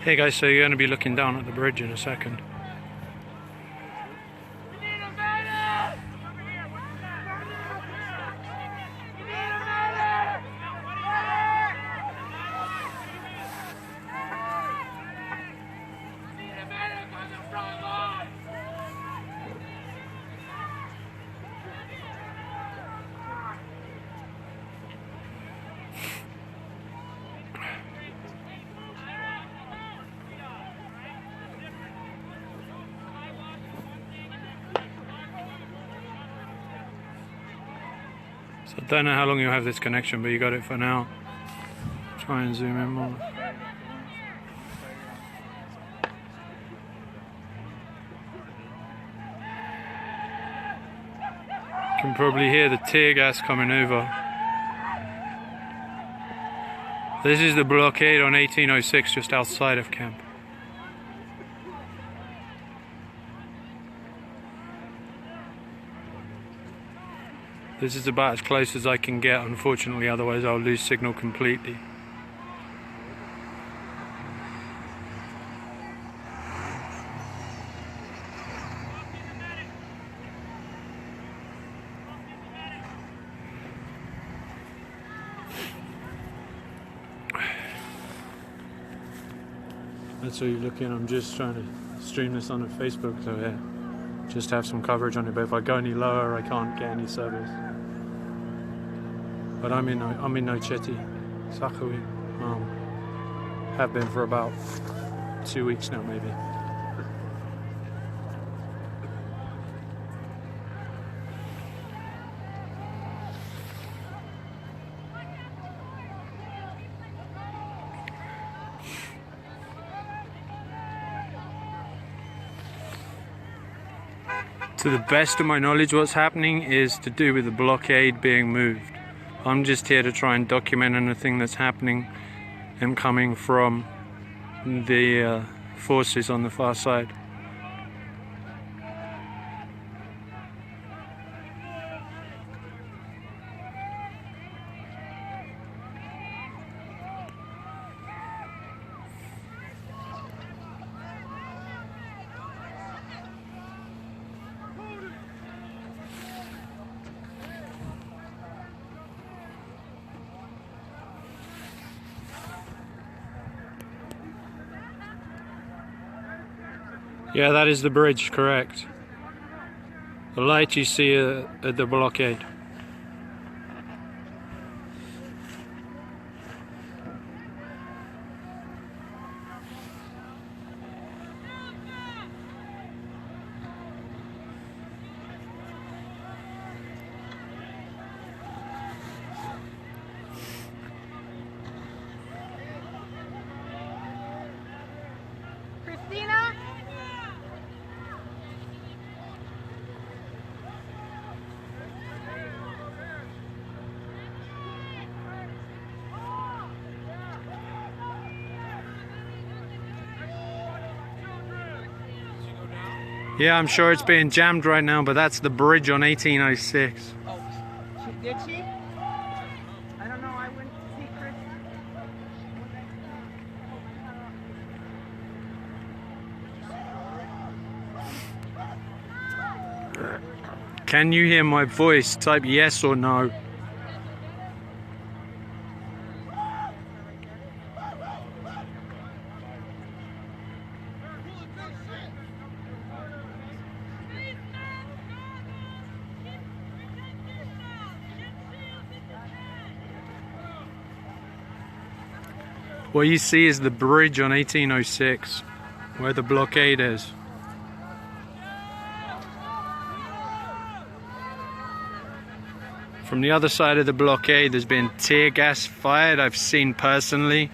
Hey guys, so you're going to be looking down at the bridge in a second. So I don't know how long you'll have this connection, but you got it for now. Try and zoom in more. You can probably hear the tear gas coming over. This is the blockade on 1806 just outside of camp. This is about as close as I can get, unfortunately, otherwise I'll lose signal completely. That's what you're looking. I'm just trying to stream this on Facebook, so yeah, just have some coverage on it. But if I go any lower, I can't get any service. But I'm in Nocheti, Sakhawi. Have been for about 2 weeks now, maybe. To the best of my knowledge, what's happening is to do with the blockade being moved. I'm just here to try and document anything that's happening and coming from the forces on the far side. Yeah, that is the bridge, correct. The light you see at the blockade. Christina? Yeah, I'm sure it's being jammed right now, but that's the bridge on 1806. Oh, did she? I don't know, I went to see Chris. Can you hear my voice? Type yes or no. What you see is the bridge on 1806, where the blockade is. From the other side of the blockade, there's been tear gas fired, I've seen personally.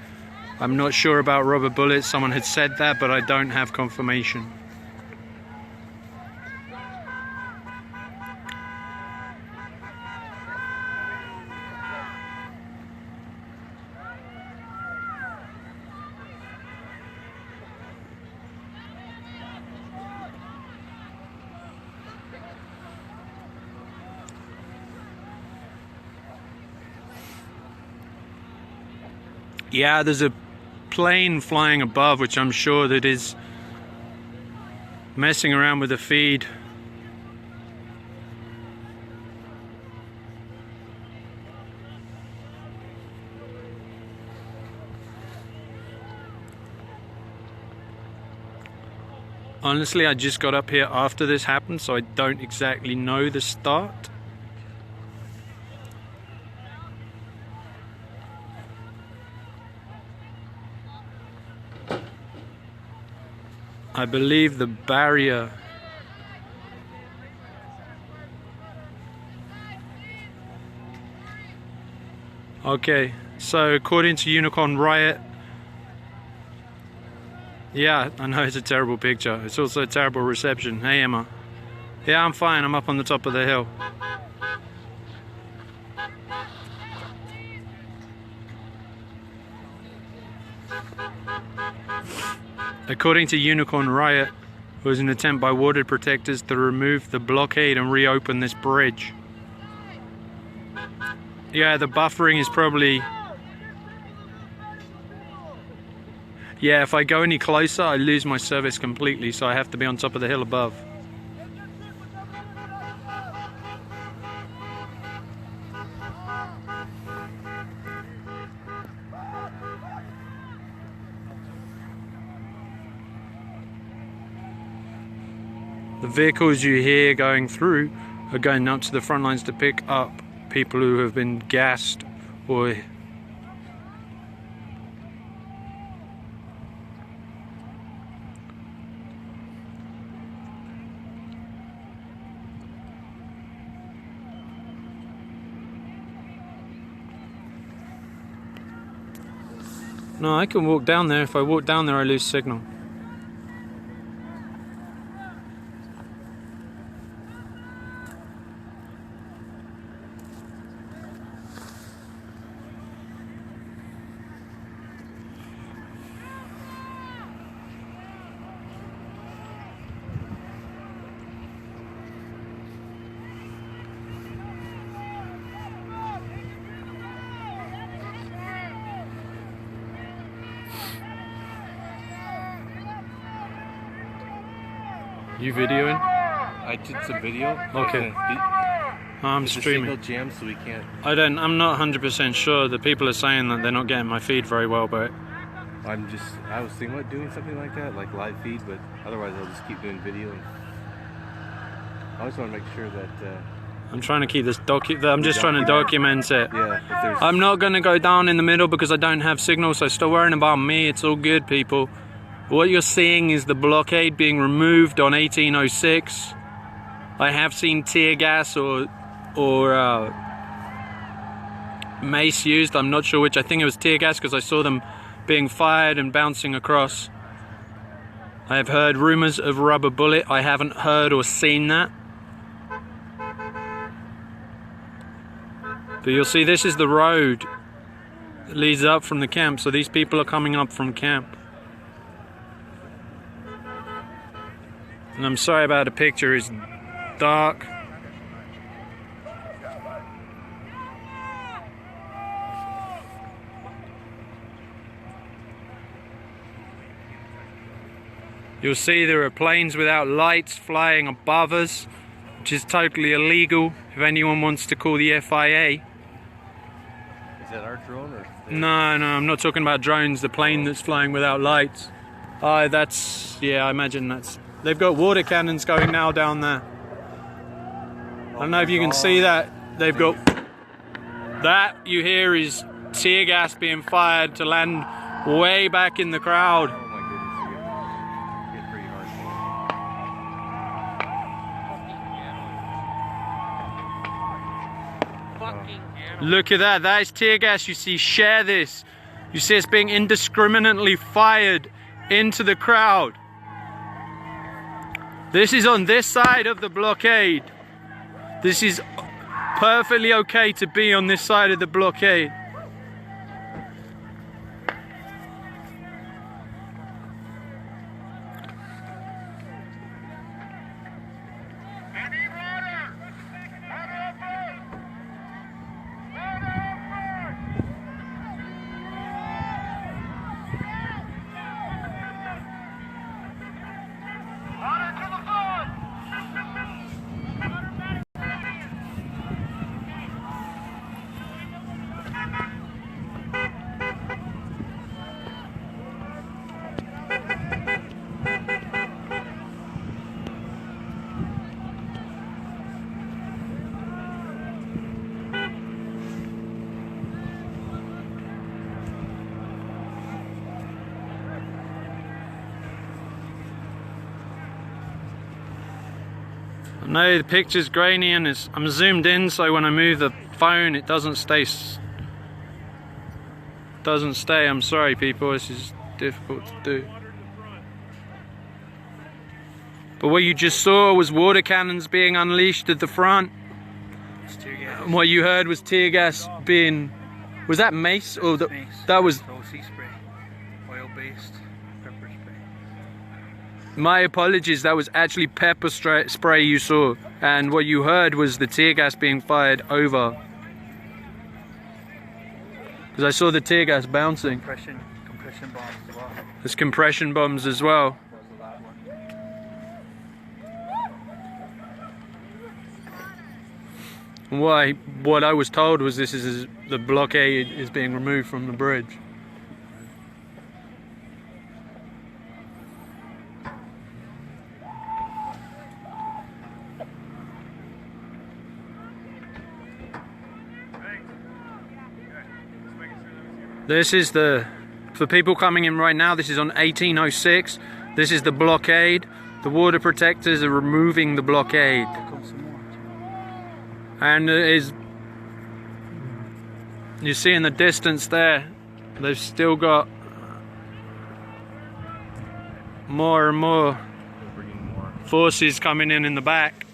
I'm not sure about rubber bullets, someone had said that, but I don't have confirmation. Yeah, there's a plane flying above, which I'm sure that is messing around with the feed. Honestly, I just got up here after this happened, so I don't exactly know the start. I believe the barrier okay, so according to Unicorn Riot, yeah, I know it's a terrible picture. It's also a terrible reception. Hey, Emma. Yeah, I'm fine. I'm up on the top of the hill. According to Unicorn Riot, it was an attempt by water protectors to remove the blockade and reopen this bridge. Yeah, the buffering is probably... Yeah, if I go any closer, I lose my service completely, so I have to be on top of the hill above. The vehicles you hear going through are going up to the front lines to pick up people who have been gassed or... No, I can walk down there. If I walk down there, I lose signal. You videoing? I did some video. Okay. I'm streaming. Signal jam, so we can't. I'm not 100% sure. The people are saying that they're not getting my feed very well, but I was thinking about doing something like that, like live feed, but otherwise I'll just keep doing video. I just want to make sure that. I'm trying to keep this I'm just trying to document it. Yeah. If there's... I'm not going to go down in the middle because I don't have signal, so stop worrying about me. It's all good, people. What you're seeing is the blockade being removed on 1806. I have seen tear gas or mace used. I'm not sure which. I think it was tear gas because I saw them being fired and bouncing across. I have heard rumors of rubber bullet. I haven't heard or seen that. But you'll see this is the road that leads up from the camp. So these people are coming up from camp. And I'm sorry about the picture, it's dark. You'll see there are planes without lights flying above us, which is totally illegal if anyone wants to call the FIA. Is that our drone or? No, I'm not talking about drones, the plane that's flying without lights. Yeah, I imagine that's... They've got water cannons going now down there. I don't know if you can see that. They've got... That you hear is tear gas being fired to land way back in the crowd. Oh my goodness, it's pretty hard. Look at that, that is tear gas. You see, share this. You see it's being indiscriminately fired into the crowd. This is on this side of the blockade. This is perfectly okay to be on this side of the blockade. No, the picture's grainy and I'm zoomed in, so when I move the phone it doesn't stay. I'm sorry people, this is difficult to do. But what you just saw was water cannons being unleashed at the front. And what you heard was tear gas being... Was that mace? Or Mace. that was... Sea spray. Oil-based pepper spray. My apologies, that was actually pepper spray you saw. And what you heard was the tear gas being fired over. Because I saw the tear gas bouncing. Compression bombs as well. There's compression bombs as well. That was the loud one. What I was told was the blockade is being removed from the bridge. This is for people coming in right now, this is on 1806. This is the blockade. The water protectors are removing the blockade. And you see in the distance there, they've still got more and more forces coming in the back.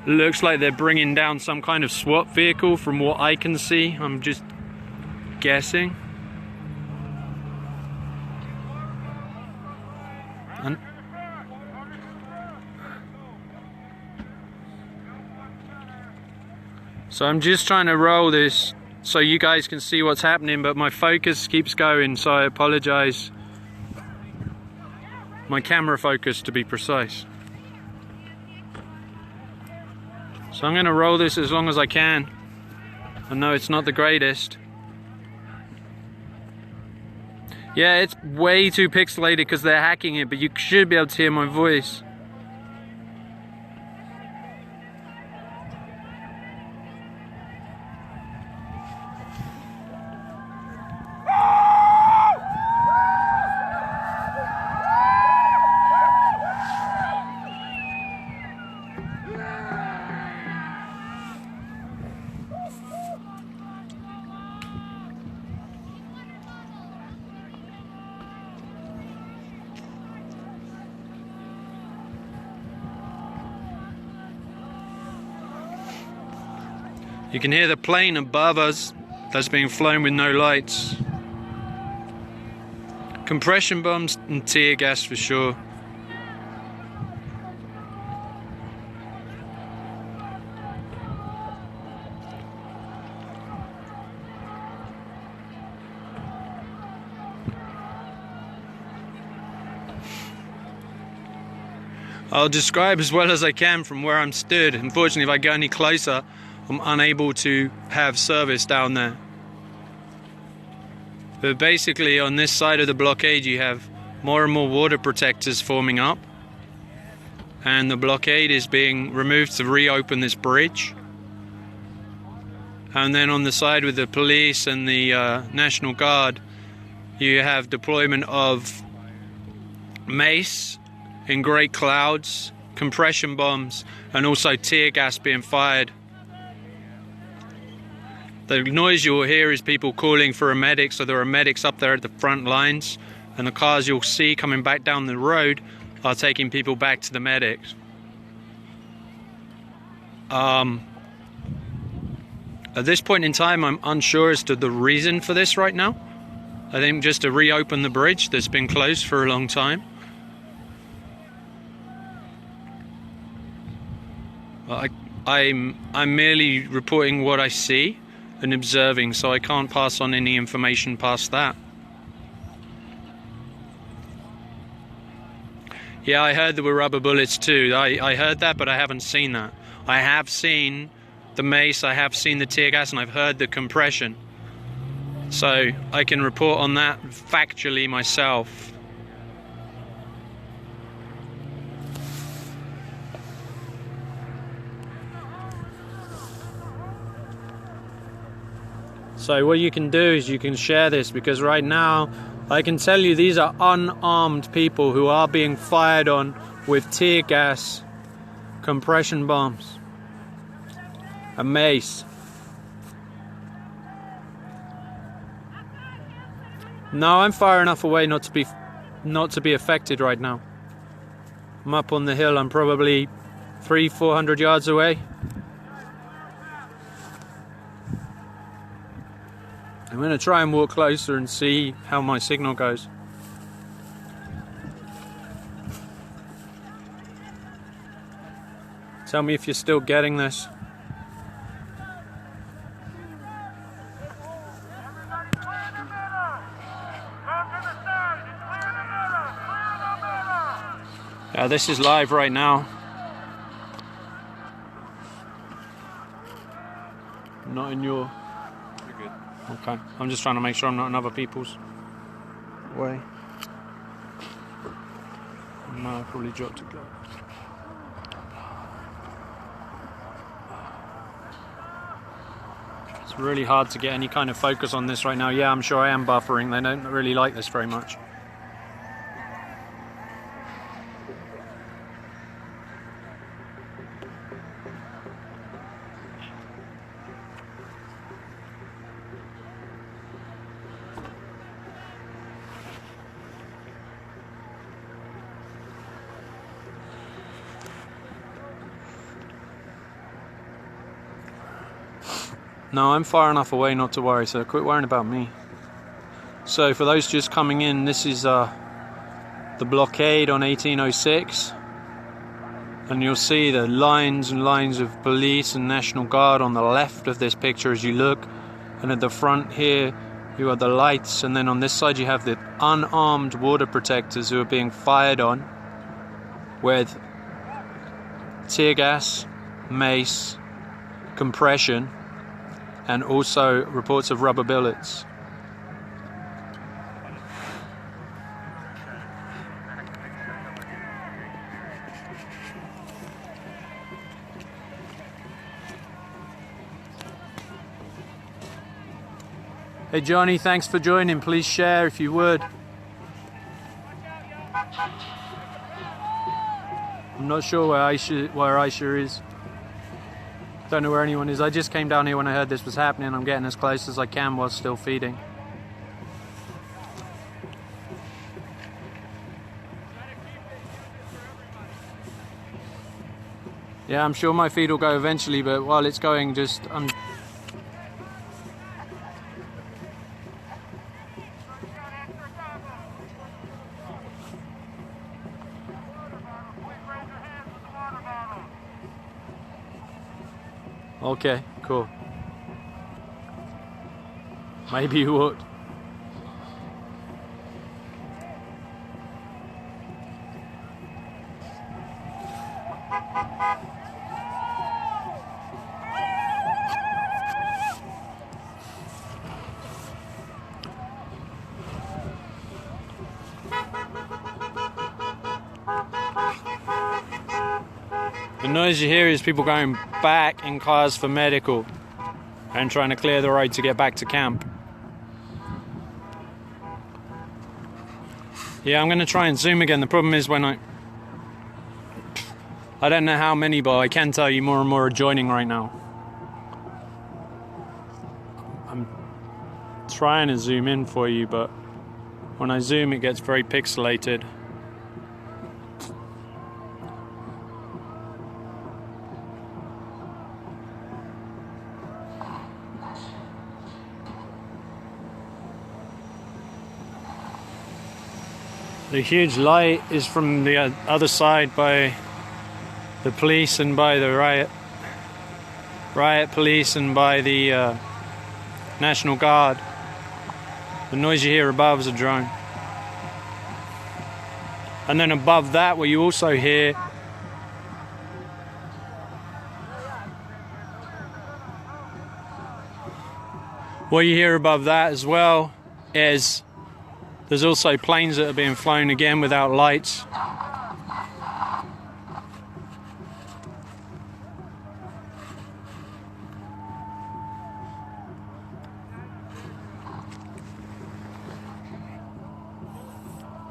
Looks like they're bringing down some kind of SWAT vehicle from what I can see. I'm just guessing. So I'm just trying to roll this so you guys can see what's happening, but my focus keeps going, so I apologize. My camera focus, to be precise. So I'm going to roll this as long as I can. I know it's not the greatest. Yeah, it's way too pixelated because they're hacking it, but you should be able to hear my voice. You can hear the plane above us that's being flown with no lights. Compression bombs and tear gas for sure. I'll describe as well as I can from where I'm stood. Unfortunately, if I go any closer, I'm unable to have service down there. But basically on this side of the blockade you have more and more water protectors forming up, and the blockade is being removed to reopen this bridge. And then on the side with the police and the National Guard, you have deployment of mace in great clouds, compression bombs, and also tear gas being fired. The noise you'll hear is people calling for a medic, so there are medics up there at the front lines, and the cars you'll see coming back down the road are taking people back to the medics. At this point in time, I'm unsure as to the reason for this right now. I think just to reopen the bridge that's been closed for a long time. I'm merely reporting what I see and observing, so I can't pass on any information past that. Yeah, I heard there were rubber bullets too. I heard that, but I haven't seen that. I have seen the mace, I have seen the tear gas, and I've heard the compression. So I can report on that factually myself. So what you can do is you can share this, because right now I can tell you these are unarmed people who are being fired on with tear gas, compression bombs, a mace. No, I'm far enough away not to be affected right now. I'm up on the hill. I'm probably 300-400 yards away. I'm going to try and walk closer and see how my signal goes. Tell me if you're still getting this. This is live right now. Not in your... You're good. Okay, I'm just trying to make sure I'm not in other people's way. No, I probably dropped a go. It's really hard to get any kind of focus on this right now. Yeah, I'm sure I am buffering. They don't really like this very much. No, I'm far enough away not to worry, so quit worrying about me. So for those just coming in, this is the blockade on 1806. And you'll see the lines and lines of police and National Guard on the left of this picture as you look. And at the front here, you have the lights. And then on this side, you have the unarmed water protectors who are being fired on with tear gas, mace, compression, and also reports of rubber bullets. Hey Johnny, thanks for joining. Please share if you would. I'm not sure where Aisha is. Don't know where anyone is. I just came down here when I heard this was happening. I'm getting as close as I can while still feeding. Yeah, I'm sure my feed will go eventually, but while it's going, I'm... Okay, cool. Maybe you would. The noise you hear is people going back in cars for medical and trying to clear the road to get back to camp. Yeah, I'm going to try and zoom again. The problem is when I don't know how many, but I can tell you more and more are joining right now. I'm trying to zoom in for you, but when I zoom it gets very pixelated. The huge light is from the other side by the police and by the riot police and by the National Guard. The noise you hear above is a drone. And then above that, what you also hear above that as well is there's also planes that are being flown again without lights.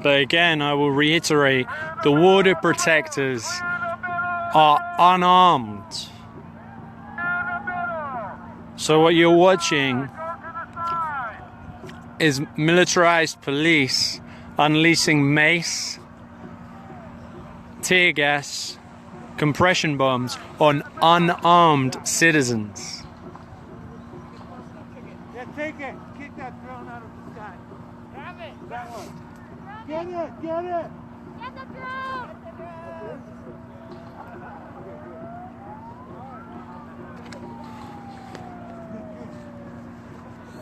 But again, I will reiterate, the water protectors are unarmed. So what you're watching is militarized police unleashing mace, tear gas, compression bombs on unarmed citizens. Yeah, take it. Kick that drone out of the sky. Grab it. That one. Get it. Get it. Get the drone!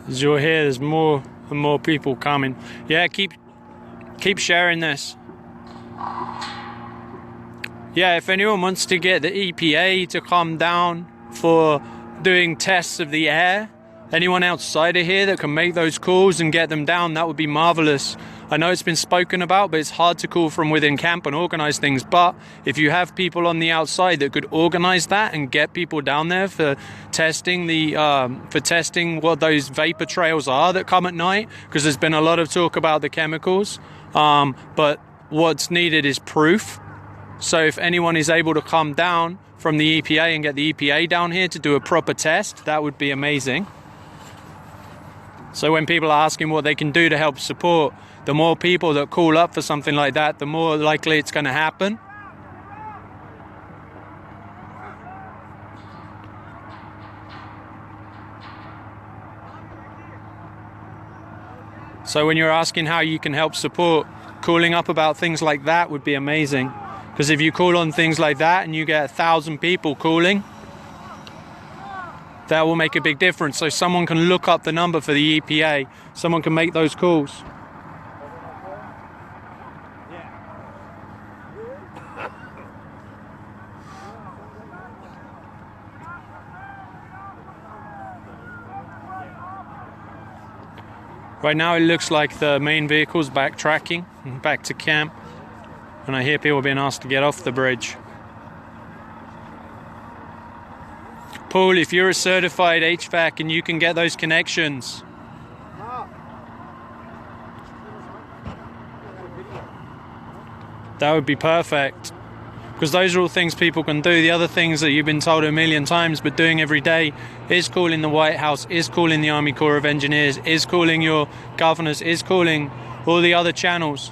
As you'll hear, there's more and more people coming. Yeah, keep sharing this. Yeah, if anyone wants to get the EPA to come down for doing tests of the air, anyone outside of here that can make those calls and get them down, that would be marvelous. I know it's been spoken about, but it's hard to call from within camp and organize things. But if you have people on the outside that could organize that and get people down there for testing what those vapor trails are that come at night, because there's been a lot of talk about the chemicals, but what's needed is proof. So if anyone is able to come down from the EPA and get the EPA down here to do a proper test, that would be amazing. So when people are asking what they can do to help support, the more people that call up for something like that, the more likely it's going to happen. So when you're asking how you can help support, calling up about things like that would be amazing. Because if you call on things like that and you get 1,000 people calling, that will make a big difference. So someone can look up the number for the EPA. Someone can make those calls. Right now it looks like the main vehicle's backtracking back to camp. And I hear people being asked to get off the bridge. Paul, if you're a certified HVAC and you can get those connections. That would be perfect. Because those are all things people can do. The other things that you've been told a million times but doing every day is calling the White House, is calling the Army Corps of Engineers, is calling your governors, is calling all the other channels,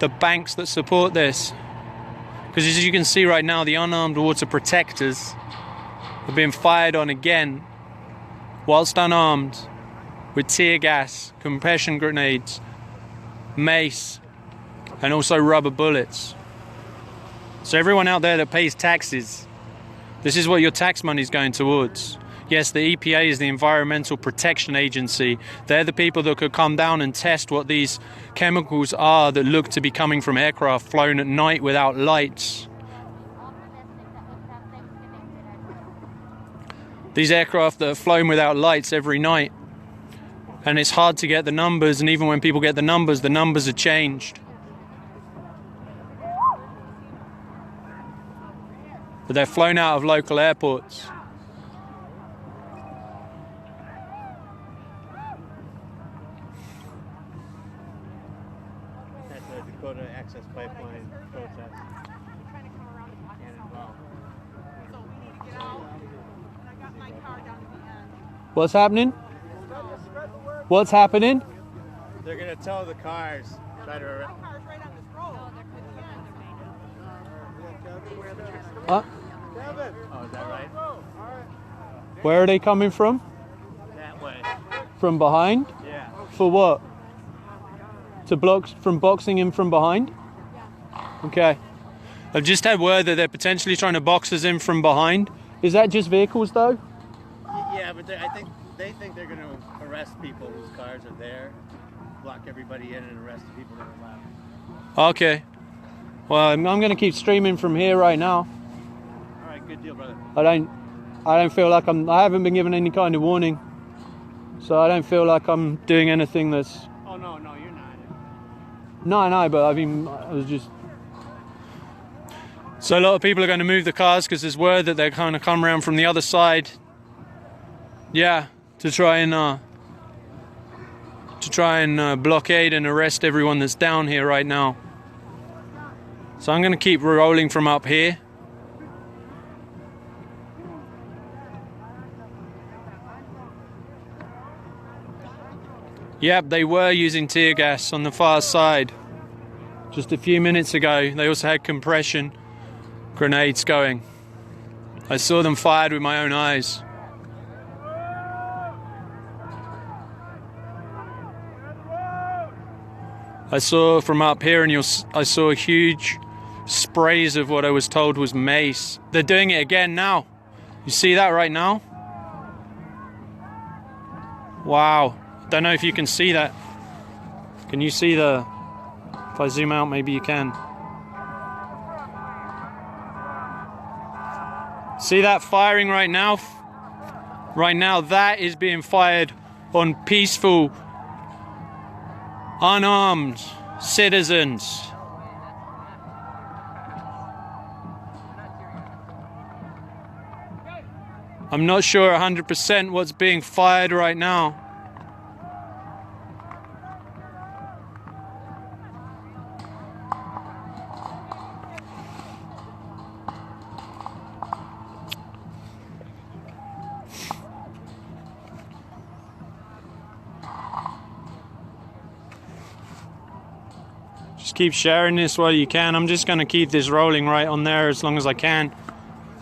the banks that support this. Because as you can see right now, the unarmed water protectors are being fired on again whilst unarmed with tear gas, compression grenades, mace, and also rubber bullets. So everyone out there that pays taxes, this is what your tax money is going towards. Yes, the EPA is the Environmental Protection Agency. They're the people that could come down and test what these chemicals are that look to be coming from aircraft flown at night without lights. These aircraft that are flown without lights every night. And it's hard to get the numbers, and even when people get the numbers are changed. But they're flown out of local airports. At the Dakota access pipeline protest. Trying to come around the block as well. So we need to get out. And I got my car down to the end. What's happening? What's happening? They're gonna tell the cars. Try to. My car's right on this road. Oh, is that right? Where are they coming from? That way. From behind? Yeah. For what? To block from boxing in from behind? Okay. I've just had word that they're potentially trying to box us in from behind. Is that just vehicles though? Yeah, but I think they think they're gonna arrest people whose cars are there, block everybody in, and arrest the people that are left. Okay. Well, I'm going to keep streaming from here right now. All right, good deal, brother. I don't feel like I haven't been given any kind of warning. So I don't feel like I'm doing anything that's... Oh, no, you're not. No, but I mean, I was just... So a lot of people are going to move the cars because there's word that they're going to come around from the other side. Yeah, to try and blockade and arrest everyone that's down here right now. So I'm going to keep rolling from up here. Yep, they were using tear gas on the far side. Just a few minutes ago, they also had compression grenades going. I saw them fired with my own eyes. I saw from up here, and I saw huge sprays of what I was told was mace. They're doing it again now. You see that right now? Wow. Don't know if you can see that. Can you see the... If I zoom out, maybe you can. See that firing right now? Right now, that is being fired on peaceful, unarmed citizens. I'm not sure 100% what's being fired right now. Just keep sharing this while you can. I'm just going to keep this rolling right on there as long as I can.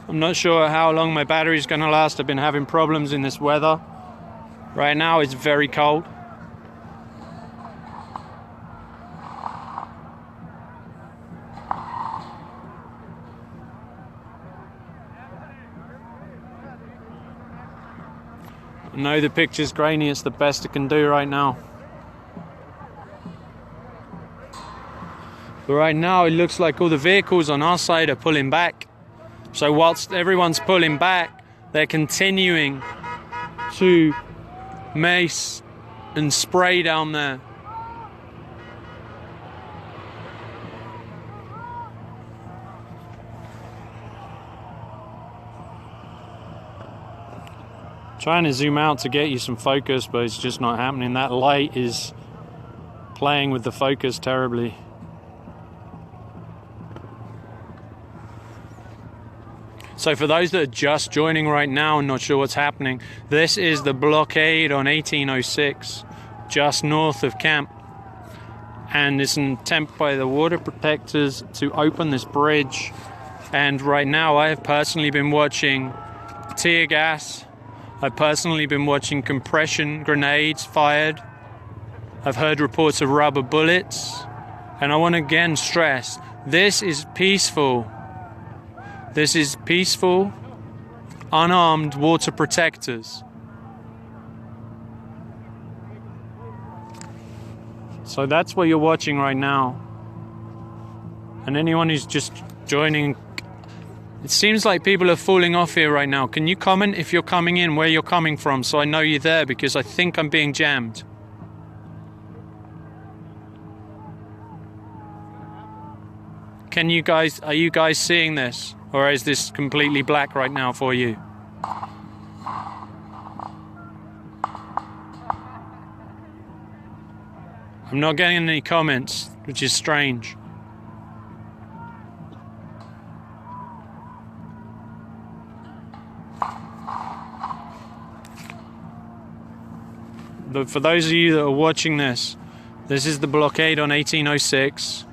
I'm not sure how long my battery's going to last. I've been having problems in this weather. Right now it's very cold. I know the picture's grainy, it's the best I can do right now. But right now it looks like all the vehicles on our side are pulling back. So whilst everyone's pulling back, they're continuing to mace and spray down there. Trying to zoom out to get you some focus, but it's just not happening. That light is playing with the focus terribly. So for those that are just joining right now and not sure what's happening, this is the blockade on 1806, just north of camp. And it's an attempt by the water protectors to open this bridge. And right now I have personally been watching tear gas. I've personally been watching compression grenades fired. I've heard reports of rubber bullets. And I want to again stress, this is peaceful. This is peaceful, unarmed water protectors. So that's what you're watching right now. And anyone who's just joining, it seems like people are falling off here right now. Can you comment if you're coming in, where you're coming from, so I know you're there, because I think I'm being jammed. Can you guys, are you guys seeing this? Or is this completely black right now for you? I'm not getting any comments, which is strange. But for those of you that are watching this, this is the blockade on 1806.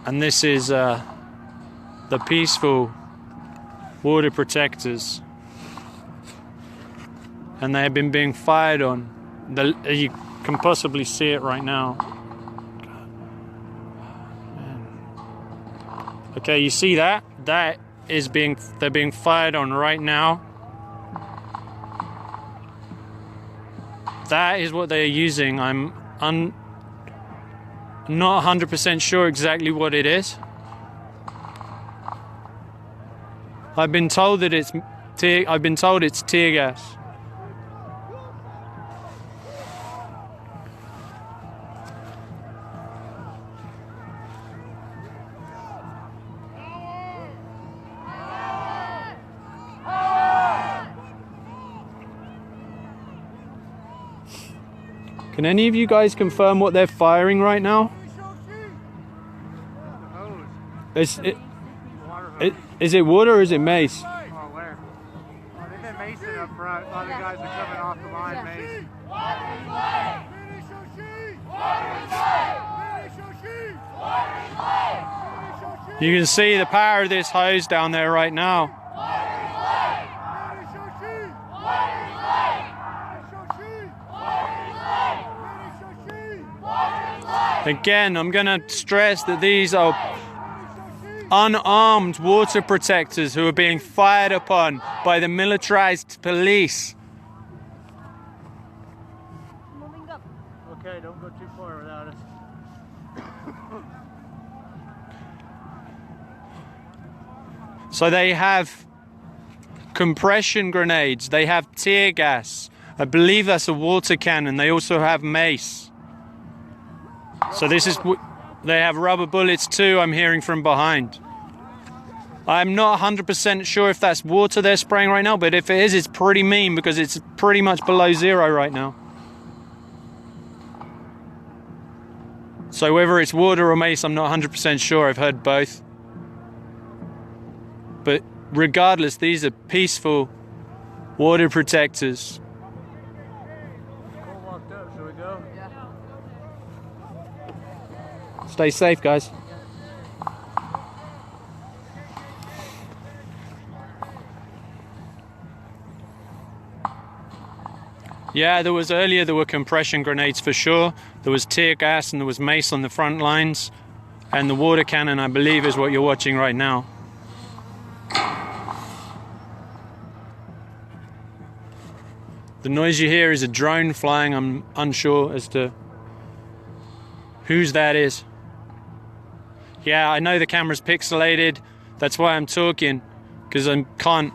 And this is the peaceful water protectors, and they have been being fired on. You can possibly see it right now. Okay, you see that? That is they're being fired on right now. That is what they are using. I'm not 100% sure exactly what it is. I've been told that it's tear gas. Can any of you guys confirm what they're firing right now? Is it water or is it mace? at Mason up front. A lot of guys are coming off the line, Mason. You can see the power of this hose down there right now. Again, I'm going to stress that these are unarmed water protectors who are being fired upon by the militarized police. Okay, don't go too far without us. So they have compression grenades, they have tear gas, I believe that's a water cannon, they also have mace. So this is, they have rubber bullets too, I'm hearing from behind. I'm not 100% sure if that's water they're spraying right now, but if it is, it's pretty mean because it's pretty much below zero right now. So whether it's water or mace, I'm not 100% sure, I've heard both. But regardless, these are peaceful water protectors. Cole walked up, shall we go? Stay safe, guys. Yeah, there were compression grenades for sure. There was tear gas and there was mace on the front lines. And the water cannon, I believe, is what you're watching right now. The noise you hear is a drone flying. I'm unsure as to whose that is. Yeah, I know the camera's pixelated. That's why I'm talking, because I can't.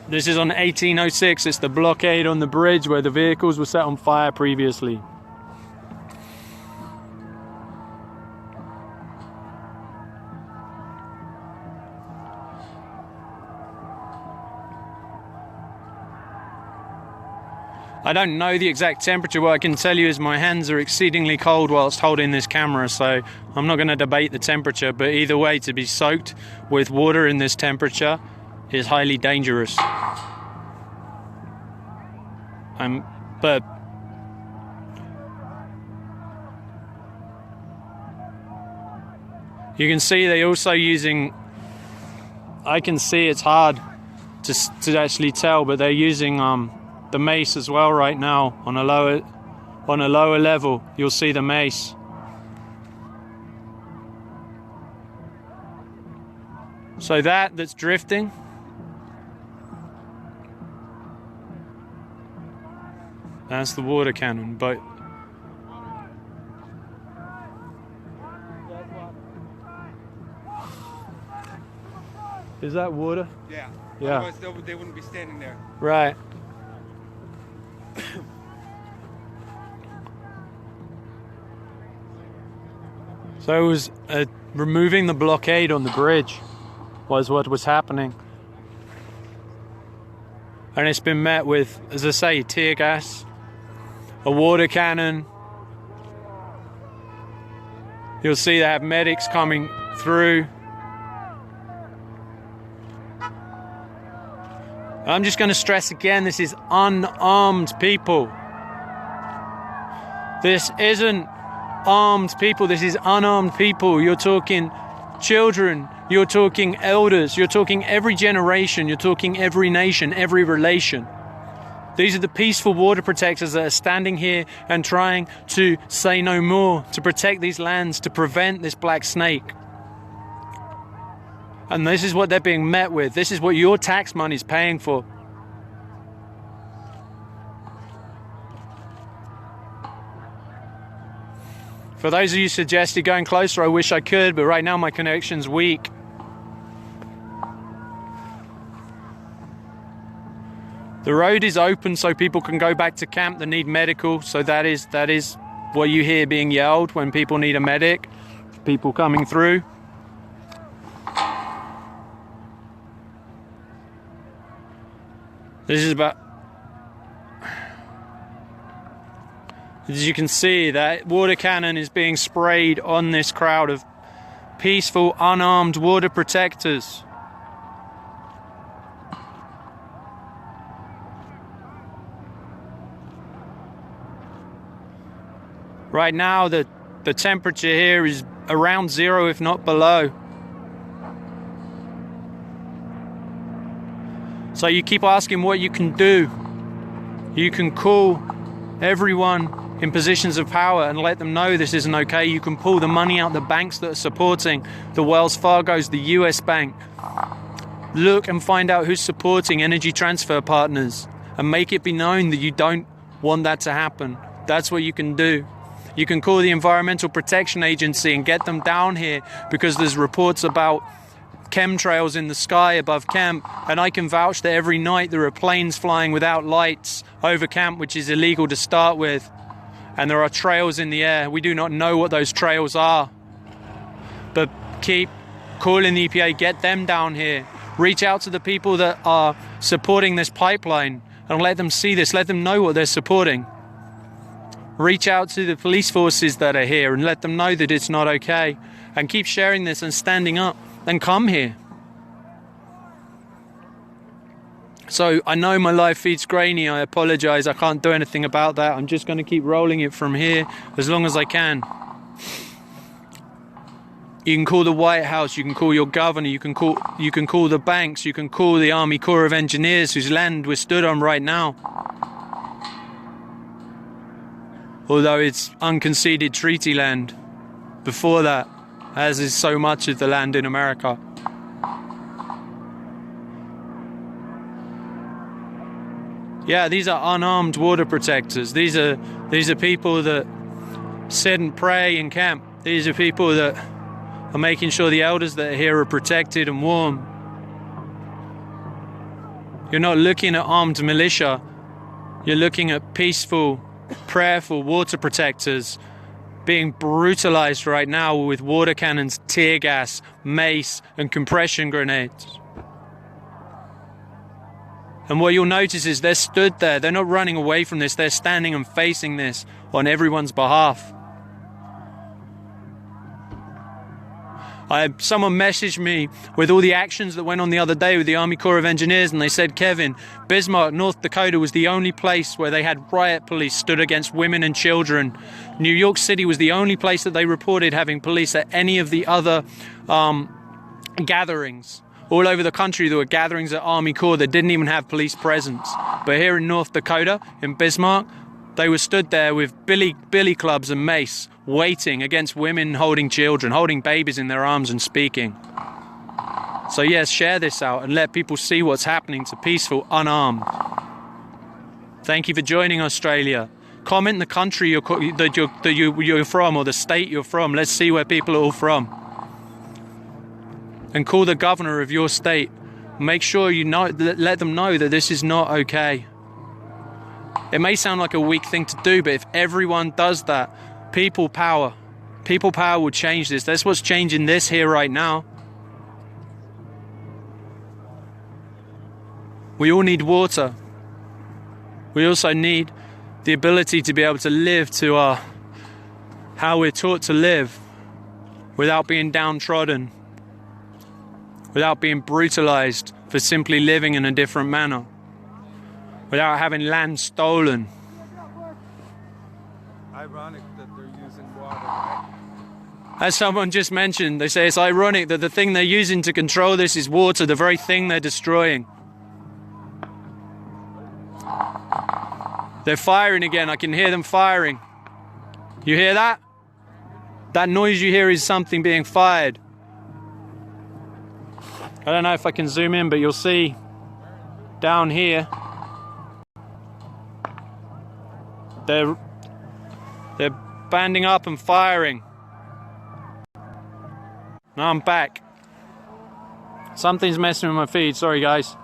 This is on 1806. It's the blockade on the bridge where the vehicles were set on fire previously. I don't know the exact temperature. What I can tell you is my hands are exceedingly cold whilst holding this camera, so I'm not going to debate the temperature, but either way, to be soaked with water in this temperature is highly dangerous. But you can see they're also using, I can see it's hard to actually tell, but they're using the mace as well right now on a lower level. You'll see the mace. So that's drifting. That's the water cannon, but is that water? Yeah. Yeah. Otherwise they wouldn't be standing there. Right. So it was removing the blockade on the bridge was what was happening. And it's been met with, as I say, tear gas, a water cannon. You'll see they have medics coming through. I'm just going to stress again, this is unarmed people. This isn't armed people, this is unarmed people. You're talking children, you're talking elders, you're talking every generation, you're talking every nation, every relation. These are the peaceful water protectors that are standing here and trying to say no more, to protect these lands, to prevent this black snake. And this is what they're being met with. This is what your tax money is paying for. For those of you suggested going closer, I wish I could, but right now my connection's weak. The road is open so people can go back to camp that need medical, so that is what you hear being yelled when people need a medic, people coming through. This is about, as you can see, that water cannon is being sprayed on this crowd of peaceful, unarmed water protectors. Right now, the temperature here is around 0, if not below. So you keep asking what you can do. You can call everyone in positions of power and let them know this isn't okay. You can pull the money out the banks that are supporting the Wells Fargos, the US bank. Look and find out who's supporting Energy Transfer Partners and make it be known that you don't want that to happen. That's what you can do. You can call the Environmental Protection Agency and get them down here because there's reports about chemtrails in the sky above camp, and I can vouch that every night there are planes flying without lights over camp, which is illegal to start with, and there are trails in the air. We do not know what those trails are, but keep calling the EPA, get them down here, reach out to the people that are supporting this pipeline and let them see this, let them know what they're supporting. Reach out to the police forces that are here and let them know that it's not okay, and keep sharing this and standing up and come here. So I know my live feed's grainy, I apologize, I can't do anything about that. I'm just going to keep rolling it from here as long as I can. You can call the White House, you can call your governor, you can call the banks, you can call the Army Corps of Engineers whose land we're stood on right now. Although it's unconceded treaty land before that, as is so much of the land in America. Yeah, these are unarmed water protectors. These are people that sit and pray in camp. These are people that are making sure the elders that are here are protected and warm. You're not looking at armed militia. You're looking at peaceful, prayerful water protectors being brutalized right now with water cannons, tear gas, mace, and compression grenades. And what you'll notice is they're stood there. They're not running away from this. They're standing and facing this on everyone's behalf. Someone messaged me with all the actions that went on the other day with the Army Corps of Engineers, and they said, Kevin, Bismarck, North Dakota was the only place where they had riot police stood against women and children. New York City was the only place that they reported having police at any of the other gatherings. All over the country there were gatherings at Army Corps that didn't even have police presence. But here in North Dakota, in Bismarck, they were stood there with billy clubs and mace, waiting against women holding children, holding babies in their arms and speaking. So yes, share this out and let people see what's happening to peaceful, unarmed. Thank you for joining Australia. Comment the country you're from or the state you're from. Let's see where people are all from. And call the governor of your state. Make sure you know, let them know that this is not okay. It may sound like a weak thing to do, but if everyone does that, people power will change this. That's what's changing this here right now. We all need water. We also need the ability to be able to live to how we're taught to live without being downtrodden, without being brutalized for simply living in a different manner, without having land stolen. Ironic that they're using water, right? As someone just mentioned, they say it's ironic that the thing they're using to control this is water, the very thing they're destroying. They're firing again. I can hear them firing. You hear that? That noise you hear is something being fired. I don't know if I can zoom in, but you'll see down here they're banding up and firing. Now I'm back. Something's messing with my feed, sorry guys.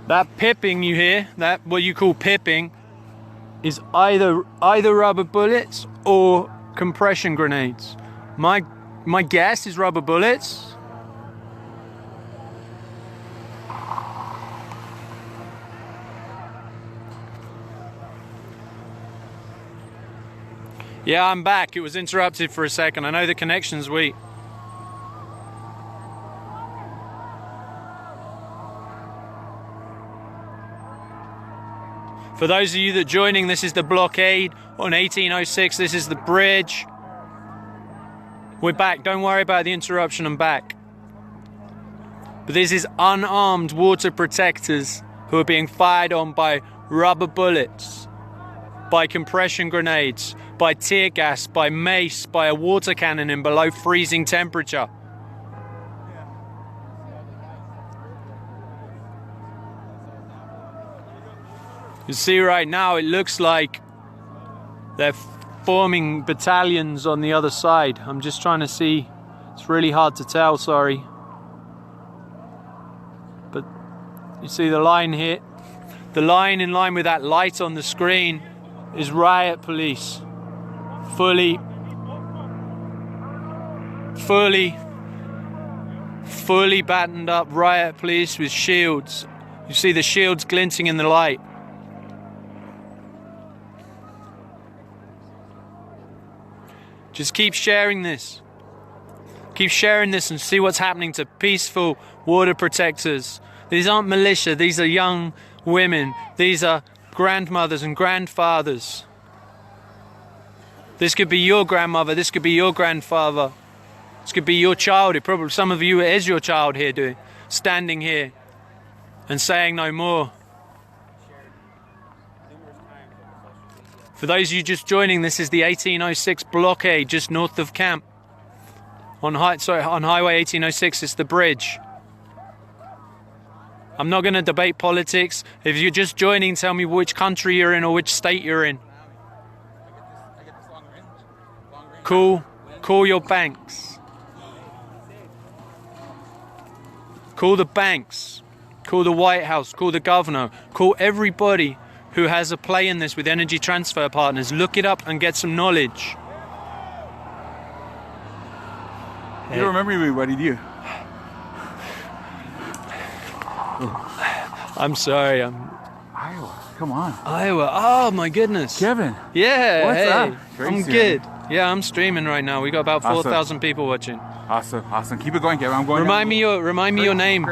That pipping you hear, that what you call pipping, is either rubber bullets or compression grenades. My guess is rubber bullets. Yeah, I'm back. It was interrupted for a second. I know the connection's weak. For those of you that are joining, this is the blockade on 1806. This is the bridge. We're back. Don't worry about the interruption. I'm back. But this is unarmed water protectors who are being fired on by rubber bullets, by compression grenades, by tear gas, by mace, by a water cannon in below freezing temperature. You see right now, it looks like they're forming battalions on the other side. I'm just trying to see. It's really hard to tell, sorry. But you see the line here. The line in line with that light on the screen is riot police. Fully battened up riot police with shields. You see the shields glinting in the light. Just keep sharing this. Keep sharing this and see what's happening to peaceful water protectors. These aren't militia, these are young women. These are grandmothers and grandfathers. This could be your grandmother, this could be your grandfather. This could be your child. It probably, some of you, it is your child here, standing here and saying no more. For those of you just joining, this is the 1806 blockade just north of camp. On Highway 1806, it's the bridge. I'm not going to debate politics. If you're just joining, tell me which country you're in or which state you're in. Cool. Call your banks. Call the banks. Call the White House. Call the governor. Call everybody who has a play in this with Energy Transfer Partners. Look it up and get some knowledge. You don't remember me, what did you? I'm sorry. Iowa, come on. Iowa. Oh my goodness. Kevin. Yeah. What's hey. up? I'm good. Yeah, I'm streaming right now. We got about 4,000 people watching. Awesome. Keep it going, Kevin. I'm going. Remind me your name.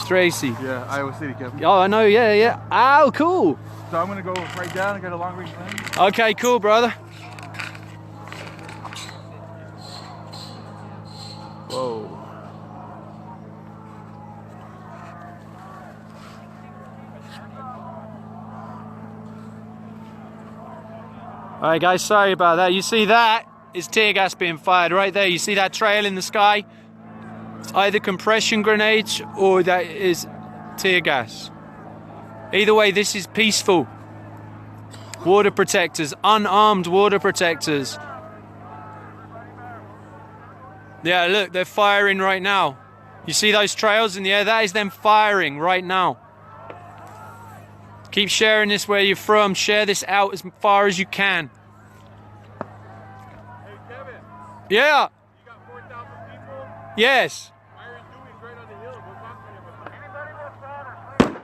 Tracy. Yeah, Iowa City, Kevin. Oh, I know. Yeah. Oh, cool. So I'm gonna go right down and get a long range plan. Okay, cool, brother. Whoa. Alright guys, sorry about that. You see that is tear gas being fired right there. You see that trail in the sky? It's either compression grenades or that is tear gas. Either way, this is peaceful. Water protectors, unarmed water protectors. Yeah, look, they're firing right now. You see those trails in the air? That is them firing right now. Keep sharing this where you're from. Share this out as far as you can. Hey, Kevin. Yeah. You got 4,000 people? Yes. Iron Dewey's right on the hill. Go talk to him. Anybody that's on or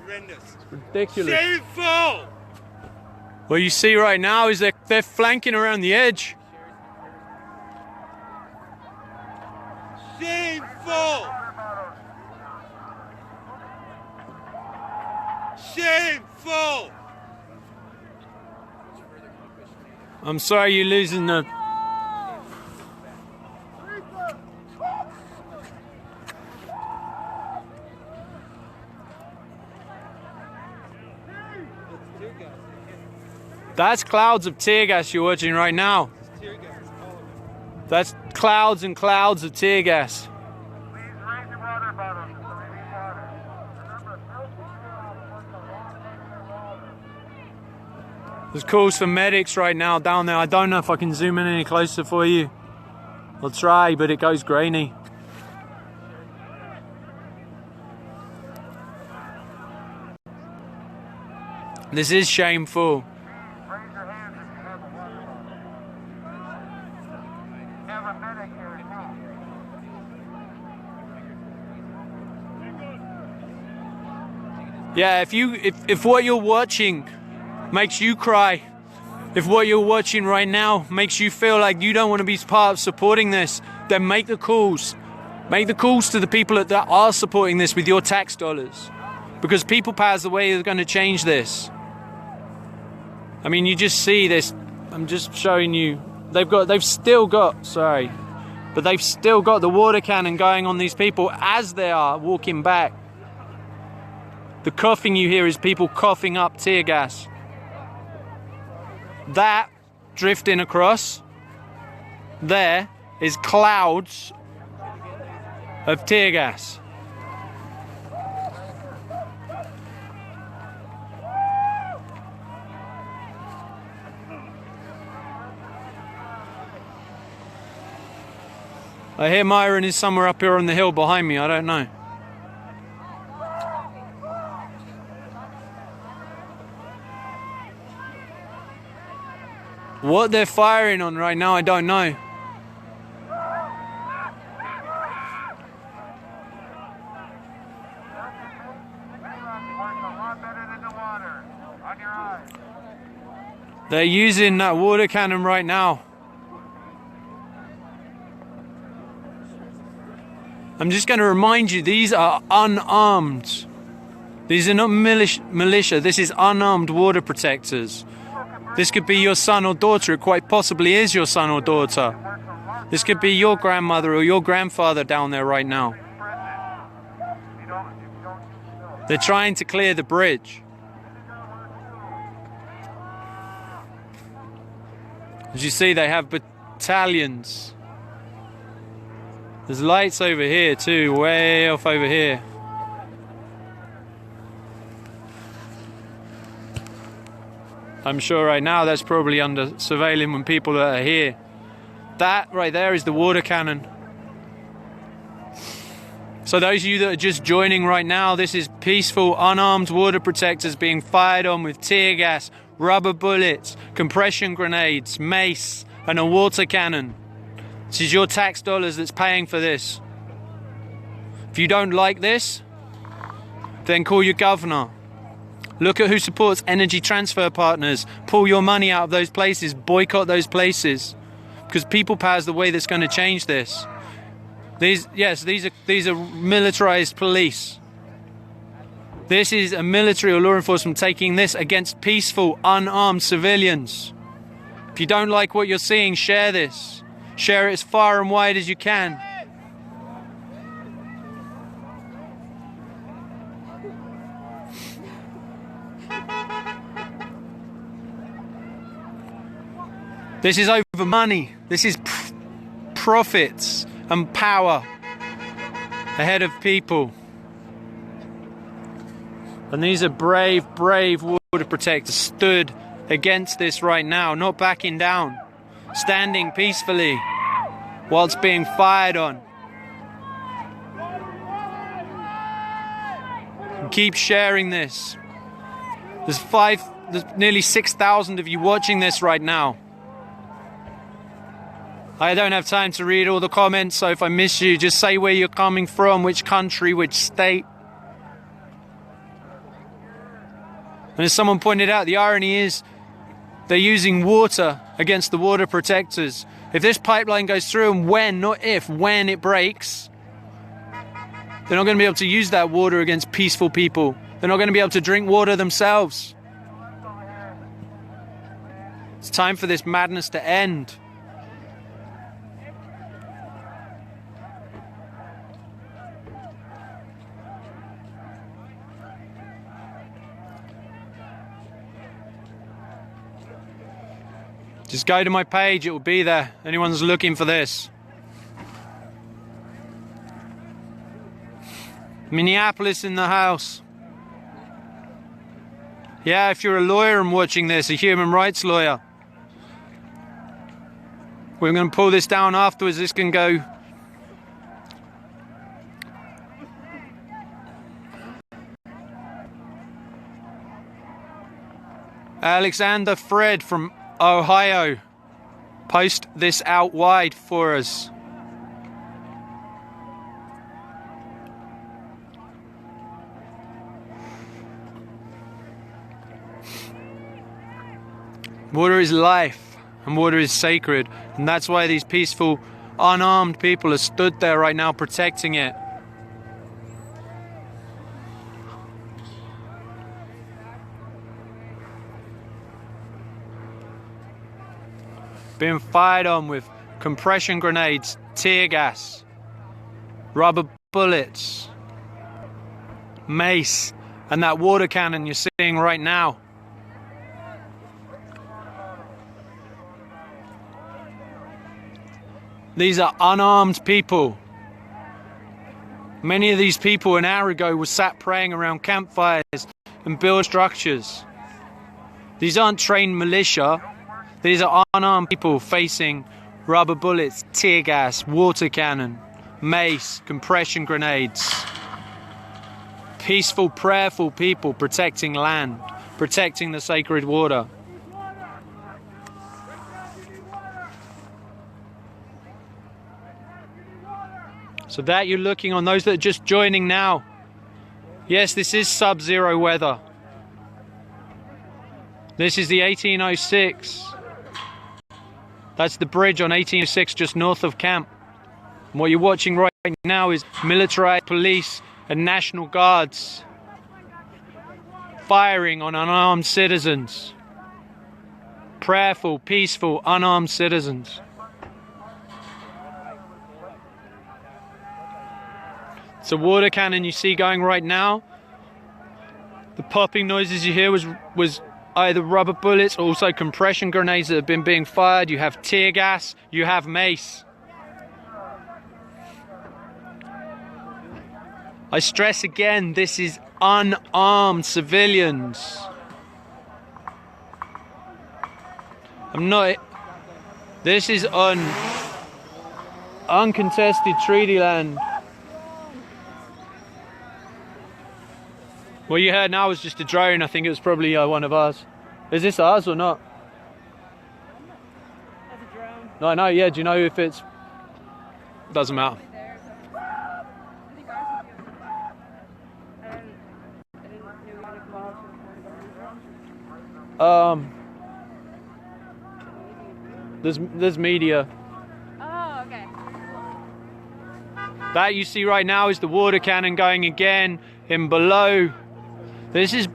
Horrendous. Ridiculous. Shameful! What you see right now is they're flanking around the edge. Shameful! Shameful! I'm sorry you're losing the... That's clouds of tear gas you're watching right now. That's clouds and clouds of tear gas. Please raise your water bottles. There's calls for medics right now down there. I don't know if I can zoom in any closer for you. I'll try, but it goes grainy. This is shameful. Raise your hands if you have a water bottle. Have a medic here too. Yeah, if what you're watching makes you cry, if what you're watching right now makes you feel like you don't want to be part of supporting this, then make the calls. Make the calls to the people that are supporting this with your tax dollars. Because people power is the way they're going to change this. I mean, you just see this. I'm just showing you. They've still got the water cannon going on these people as they are walking back. The coughing you hear is people coughing up tear gas. That drifting across there is clouds of tear gas. I hear Myron is somewhere up here on the hill behind me, I don't know. What they're firing on right now, I don't know. They're using that water cannon right now. I'm just going to remind you, these are unarmed. These are not militia. This is unarmed water protectors. This could be your son or daughter. It quite possibly is your son or daughter. This could be your grandmother or your grandfather down there right now. They're trying to clear the bridge. As you see, they have battalions. There's lights over here too, way off over here. I'm sure right now that's probably under surveillance when people that are here. That right there is the water cannon. So those of you that are just joining right now, this is peaceful, unarmed water protectors being fired on with tear gas, rubber bullets, compression grenades, mace, and a water cannon. This is your tax dollars that's paying for this. If you don't like this, then call your governor. Look at who supports energy transfer partners. Pull your money out of those places. Boycott those places. Because people power is the way that's going to change this. These are militarized police. This is a military or law enforcement taking this against peaceful, unarmed civilians. If you don't like what you're seeing, share this. Share it as far and wide as you can. This is over money. This is profits and power ahead of people. And these are brave, brave water protectors stood against this right now, not backing down, standing peacefully while it's being fired on. And keep sharing this. There's nearly 6,000 of you watching this right now. I don't have time to read all the comments, so if I miss you, just say where you're coming from, which country, which state. And as someone pointed out, the irony is they're using water against the water protectors. If this pipeline goes through, and when, not if, when it breaks, they're not going to be able to use that water against peaceful people. They're not going to be able to drink water themselves. It's time for this madness to end. Just go to my page, it will be there. Anyone's looking for this. Minneapolis in the house. Yeah, if you're a lawyer and watching this, a human rights lawyer. We're going to pull this down afterwards. This can go. Alexander Fred from Ohio, post this out wide for us. Water is life, and water is sacred, and that's why these peaceful, unarmed people are stood there right now protecting it. Being fired on with compression grenades, tear gas, rubber bullets, mace, and that water cannon you're seeing right now. These are unarmed people. Many of these people an hour ago were sat praying around campfires and build structures. These aren't trained militia. These are unarmed people facing rubber bullets, tear gas, water cannon, mace, compression grenades. Peaceful, prayerful people protecting land, protecting the sacred water. So that you're looking on, those that are just joining now. Yes, this is sub-zero weather. This is the 1806. That's the bridge on 1806 just north of camp. And what you're watching right now is militarized police and National Guards firing on unarmed citizens. Prayerful, peaceful, unarmed citizens. It's a water cannon you see going right now. The popping noises you hear was either rubber bullets or also compression grenades that have been being fired. You have tear gas, you have mace. I stress again, this is unarmed civilians. This is uncontested treaty land. What you heard now was just a drone. I think it was probably one of ours. Is this ours or not? That's a drone. No, no, yeah. Do you know if it's... Doesn't matter. I think ours is good. I didn't know we were gonna come out. There's media. Oh, okay. That you see right now is the water cannon going again in below. This is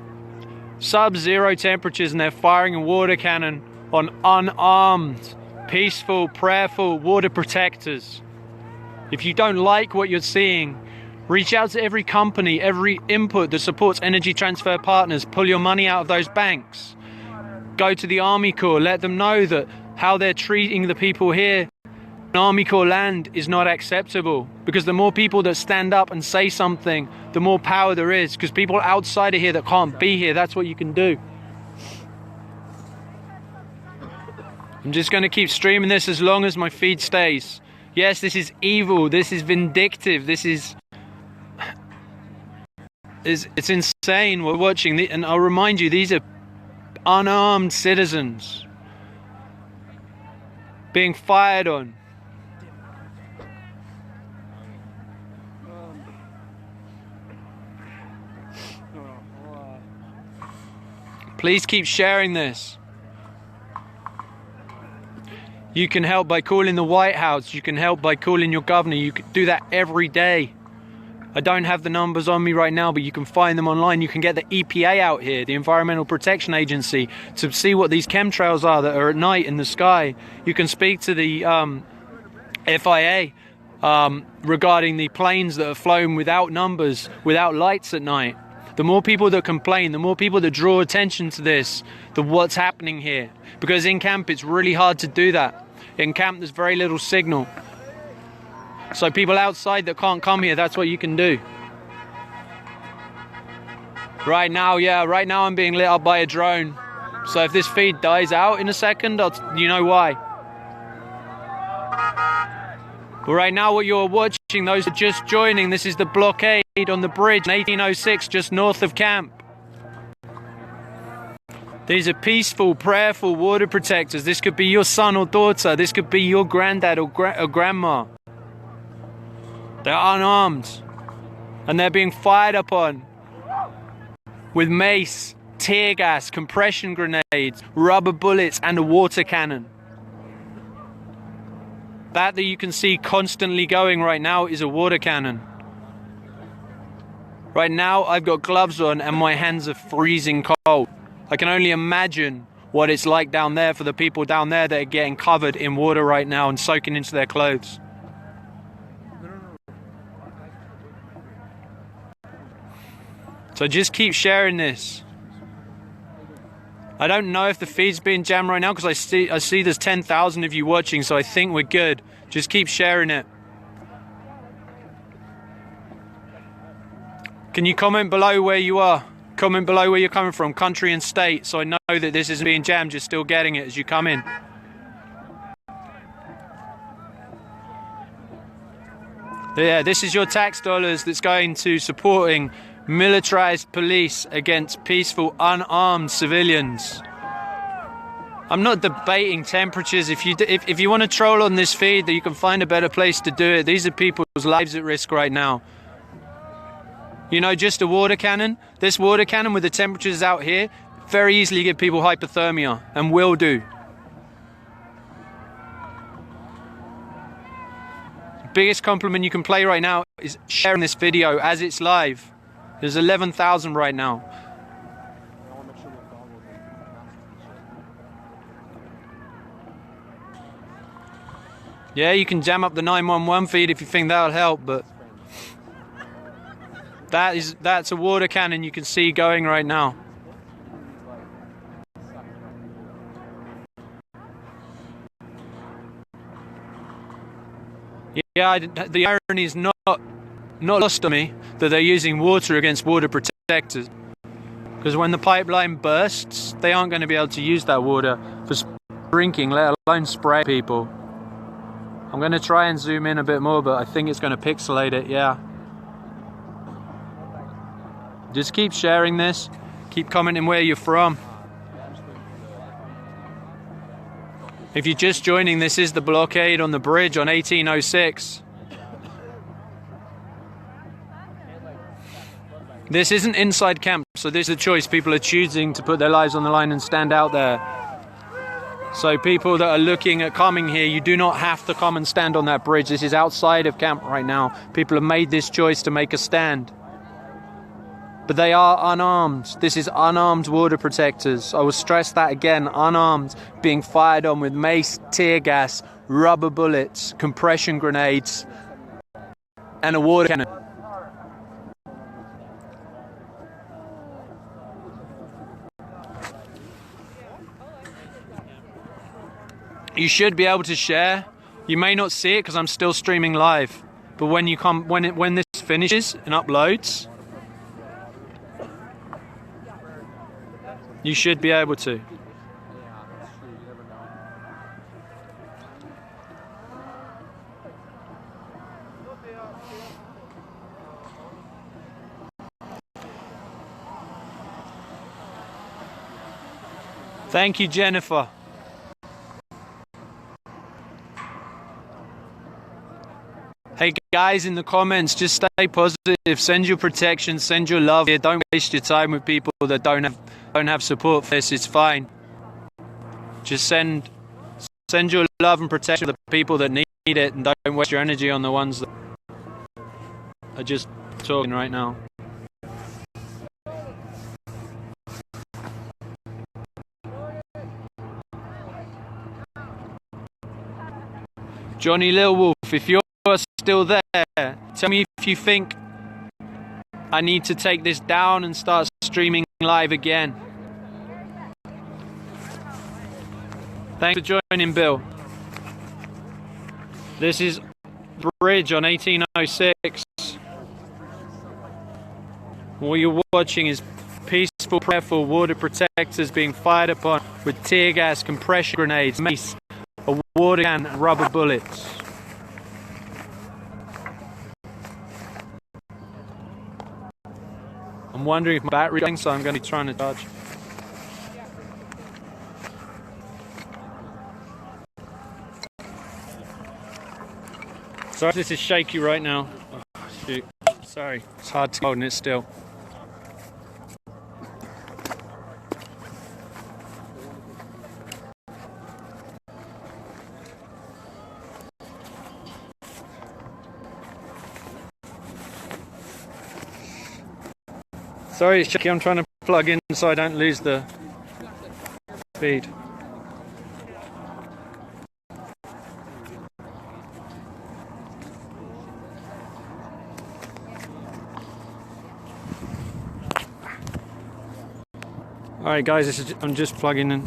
sub-zero temperatures and they're firing a water cannon on unarmed, peaceful, prayerful water protectors. If you don't like what you're seeing, reach out to every company, every input that supports Energy Transfer Partners. Pull your money out of those banks. Go to the Army Corps, let them know that how they're treating the people here in Army Corps land is not acceptable. Because the more people that stand up and say something, the more power there is. Because people outside of here that can't be here, that's what you can do. I'm just going to keep streaming this as long as my feed stays. Yes, this is evil. This is vindictive. This is... It's insane. We're watching. And I'll remind you, these are unarmed citizens being fired on. Please keep sharing this. You can help by calling the White House. You can help by calling your governor. You can do that every day. I don't have the numbers on me right now, but you can find them online. You can get the EPA out here, the Environmental Protection Agency, to see what these chemtrails are that are at night in the sky. You can speak to the FIA regarding the planes that are flown without numbers, without lights at night. The more people that complain, the more people that draw attention to this, what's happening here. Because in camp, it's really hard to do that. In camp, there's very little signal. So people outside that can't come here, that's what you can do. Right now, yeah, right now I'm being lit up by a drone. So if this feed dies out in a second, you know why. But right now what you're watching, those are just joining, this is the blockade on the bridge in 1806 just north of camp. These are peaceful, prayerful water protectors. This could be your son or daughter. This could be your granddad or grandma. They're unarmed. And they're being fired upon with mace tear gas, compression grenades, rubber bullets, and a water cannon. That you can see constantly going right now is a water cannon. Right now I've got gloves on and my hands are freezing cold. I can only imagine what it's like down there for the people down there that are getting covered in water right now and soaking into their clothes. So just keep sharing this. I don't know if the feed's being jammed right now because I see there's 10,000 of you watching, so I think we're good. Just keep sharing it. Can you comment below where you are? Comment below where you're coming from, country and state, so I know that this isn't being jammed, you're still getting it as you come in. Yeah, this is your tax dollars that's going to supporting militarized police against peaceful, unarmed civilians. I'm not debating temperatures. If you want to troll on this feed, that you can find a better place to do it. These are people's lives at risk right now. You know, just a water cannon. This water cannon with the temperatures out here very easily give people hypothermia, and will do. Biggest compliment you can play right now is sharing this video as it's live. There's 11,000 right now. Yeah, you can jam up the 911 feed if you think that'll help, but that's a water cannon you can see going right now. Yeah, the irony is not lost on me that they're using water against water protectors. Because when the pipeline bursts, they aren't going to be able to use that water for drinking, let alone spray people. I'm going to try and zoom in a bit more, but I think it's going to pixelate it, yeah. Just keep sharing this. Keep commenting where you're from. If you're just joining, this is the blockade on the bridge on 1806. This isn't inside camp, so this is a choice. People are choosing to put their lives on the line and stand out there. So people that are looking at coming here, you do not have to come and stand on that bridge. This is outside of camp right now. People have made this choice to make a stand. But they are unarmed. This is unarmed water protectors. I will stress that again, unarmed, being fired on with mace, tear gas, rubber bullets, compression grenades, and a water cannon. You should be able to share. You may not see it because I'm still streaming live. But when you come, when this finishes and uploads, you should be able to. Thank you, Jennifer. Hey guys, in the comments, just stay positive. Send your protection, send your love here. Don't waste your time with people that don't have support for this. It's fine. Just send your love and protection to the people that need it, and don't waste your energy on the ones that are just talking right now. Johnny Lil Wolf, if you're still there, tell me if you think I need to take this down and start streaming live again. Thanks for joining, Bill. This is Bridge on 1806. What you're watching is peaceful, prayerful water protectors being fired upon with tear gas, compression grenades, mace, a water can, and rubber bullets. I'm wondering if my battery's dying, so I'm going to be trying to charge. Sorry, this is shaky right now. Oh, shoot. Sorry, it's hard to hold it still. Sorry, it's shaky. I'm trying to plug in so I don't lose the feed. Alright guys, I'm just plugging in.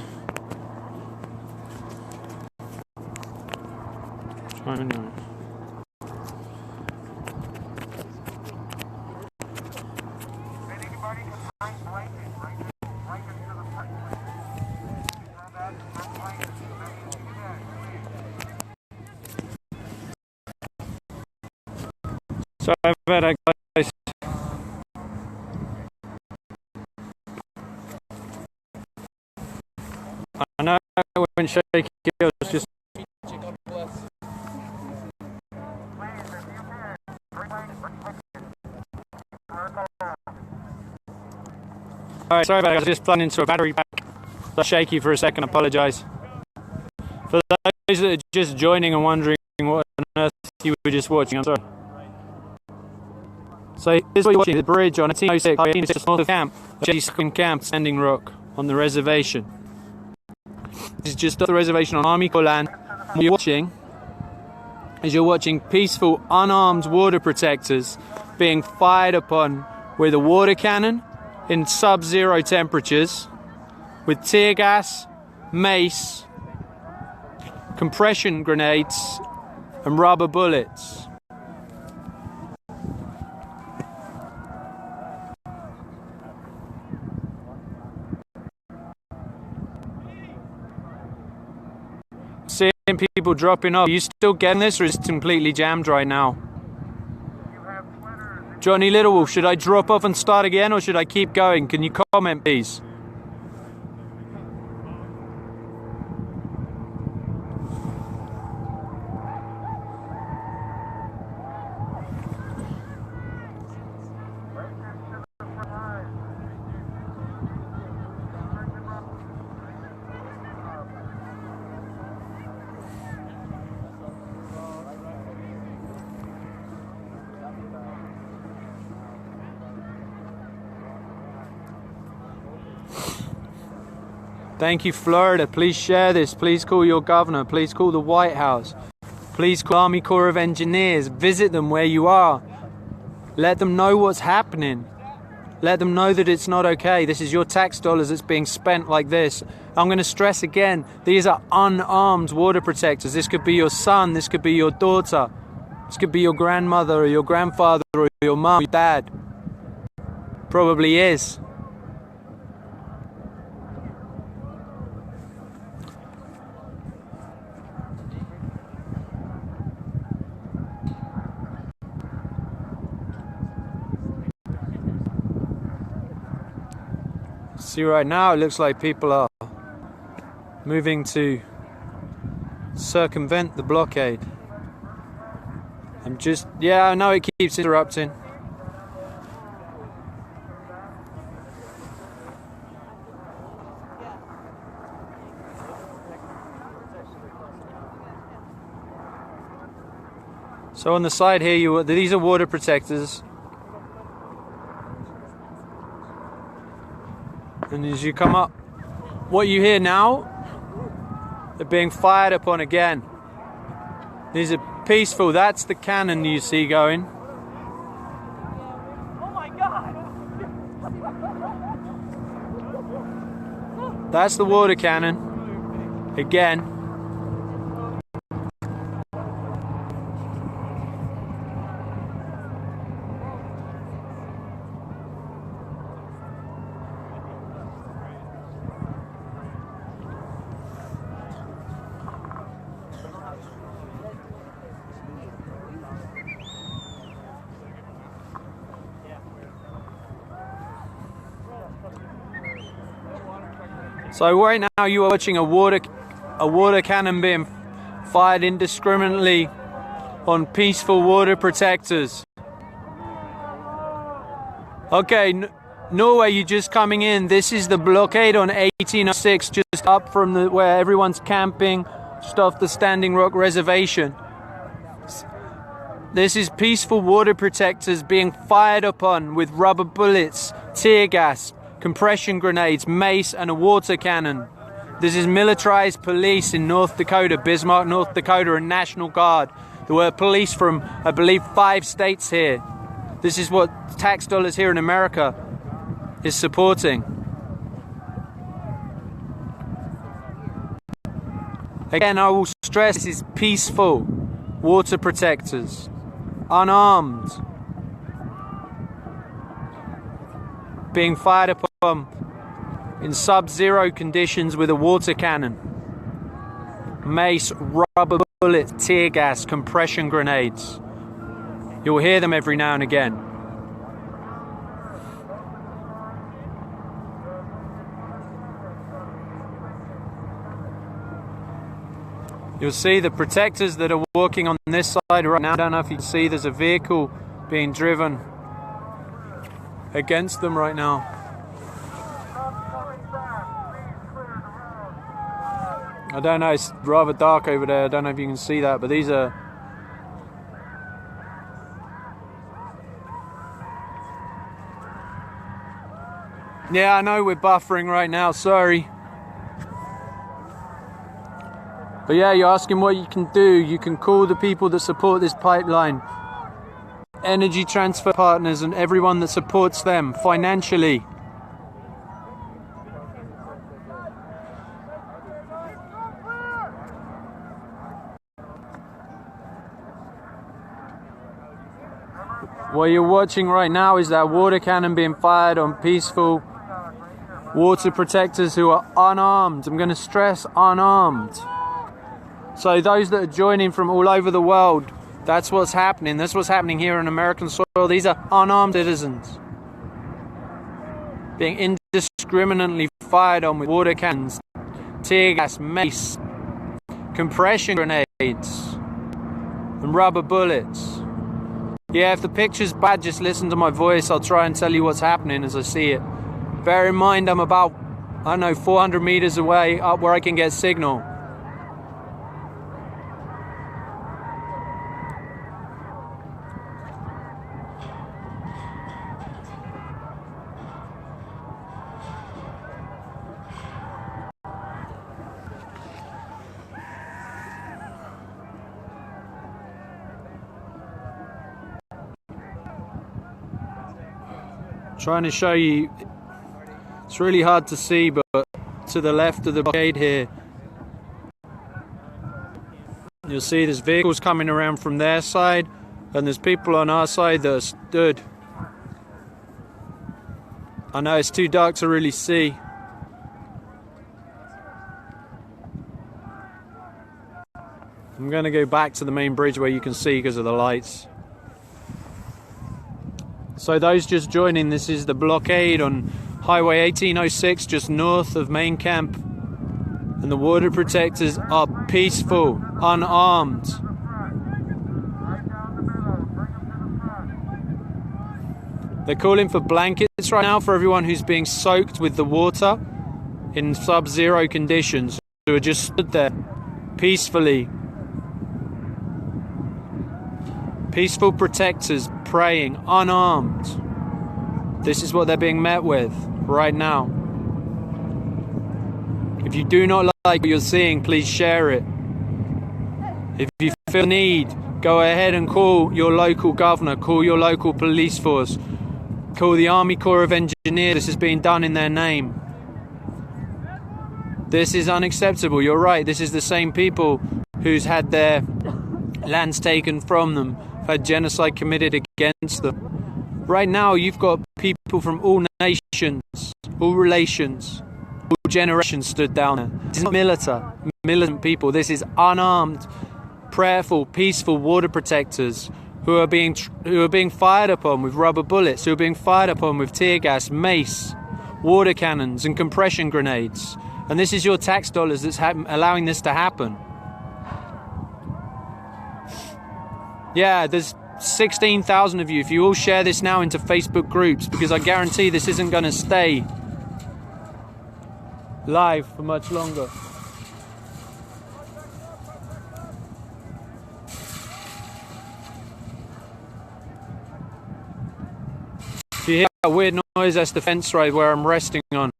Sorry about that, guys. I know when shaky, it was just. Alright, sorry about that, I was just plugging into a battery pack. So shaky for a second, I apologise. For those that are just joining and wondering what on earth you were just watching, I'm sorry. So this is what you're watching, the bridge on 1806 north of camp, camp, Standing Rock, on the reservation. This is just off the reservation on Army Corps land. What you're watching is peaceful, unarmed water protectors being fired upon with a water cannon in sub-zero temperatures, with tear gas, mace, compression grenades, and rubber bullets. Seeing people dropping off. Are you still getting this, or is it completely jammed right now? Johnny Littlewolf, should I drop off and start again, or should I keep going? Can you comment, please? Thank you, Florida. Please share this. Please call your governor. Please call the White House. Please call Army Corps of Engineers. Visit them where you are. Let them know what's happening. Let them know that it's not okay. This is your tax dollars that's being spent like this. I'm going to stress again, these are unarmed water protectors. This could be your son. This could be your daughter. This could be your grandmother or your grandfather or your mum, your dad. Probably is. See, right now it looks like people are moving to circumvent the blockade. Yeah, I know it keeps interrupting. So on the side here, these are water protectors. And as you come up, what you hear now, they're being fired upon again. These are peaceful. That's the cannon you see going. Oh my God! That's the water cannon. Again. So right now you are watching a water cannon being fired indiscriminately on peaceful water protectors. Okay, Norway, you're just coming in. This is the blockade on 1806, just up from where everyone's camping, just off the Standing Rock reservation. This is peaceful water protectors being fired upon with rubber bullets, tear gas, compression grenades, mace and a water cannon. This is militarized police in North Dakota, Bismarck, North Dakota, and National Guard. There were police from, I believe, 5 states here. This is what tax dollars here in America is supporting. Again, I will stress this is peaceful water protectors, unarmed, being fired upon in sub-zero conditions with a water cannon, mace, rubber bullet, tear gas, compression grenades. You'll hear them every now and again. You'll see the protectors that are walking on this side right now. I don't know if you can see, there's a vehicle being driven against them right now. I don't know, it's rather dark over there. I don't know if you can see that, but these are... Yeah, I know we're buffering right now, sorry. But yeah, you're asking what you can do. You can call the people that support this pipeline, Energy Transfer Partners, and everyone that supports them financially. What you're watching right now is that water cannon being fired on peaceful water protectors who are unarmed. I'm going to stress unarmed. So those that are joining from all over the world, that's what's happening. That's what's happening here on American soil. These are unarmed citizens being indiscriminately fired on with water cannons, tear gas, mace, compression grenades, and rubber bullets. Yeah, if the picture's bad, just listen to my voice. I'll try and tell you what's happening as I see it. Bear in mind, I'm about, I don't know, 400 meters away up where I can get signal. Trying to show you, it's really hard to see, but to the left of the blockade here, you'll see there's vehicles coming around from their side, and there's people on our side that are stood. I know it's too dark to really see. I'm going to go back to the main bridge where you can see because of the lights. So those just joining, this is the blockade on Highway 1806 just north of main camp, and the water protectors are peaceful, unarmed. They're calling for blankets right now for everyone who's being soaked with the water in sub-zero conditions, who are just stood there peacefully. Peaceful protectors praying, unarmed. This is what they're being met with right now. If you do not like what you're seeing, please share it. If you feel the need, go ahead and call your local governor, call your local police force, call the Army Corps of Engineers. This is being done in their name. This is unacceptable. You're right, this is the same people who's had their lands taken from them, had genocide committed against them. Right now you've got people from all nations, all relations, all generations stood down there. This is not militant people. This is unarmed, prayerful, peaceful water protectors who are being fired upon with rubber bullets, who are being fired upon with tear gas, mace, water cannons and compression grenades. And this is your tax dollars that's allowing this to happen. Yeah, there's 16,000 of you. If you all share this now into Facebook groups, because I guarantee this isn't going to stay live for much longer. that weird noise? That's the fence right where I'm resting on.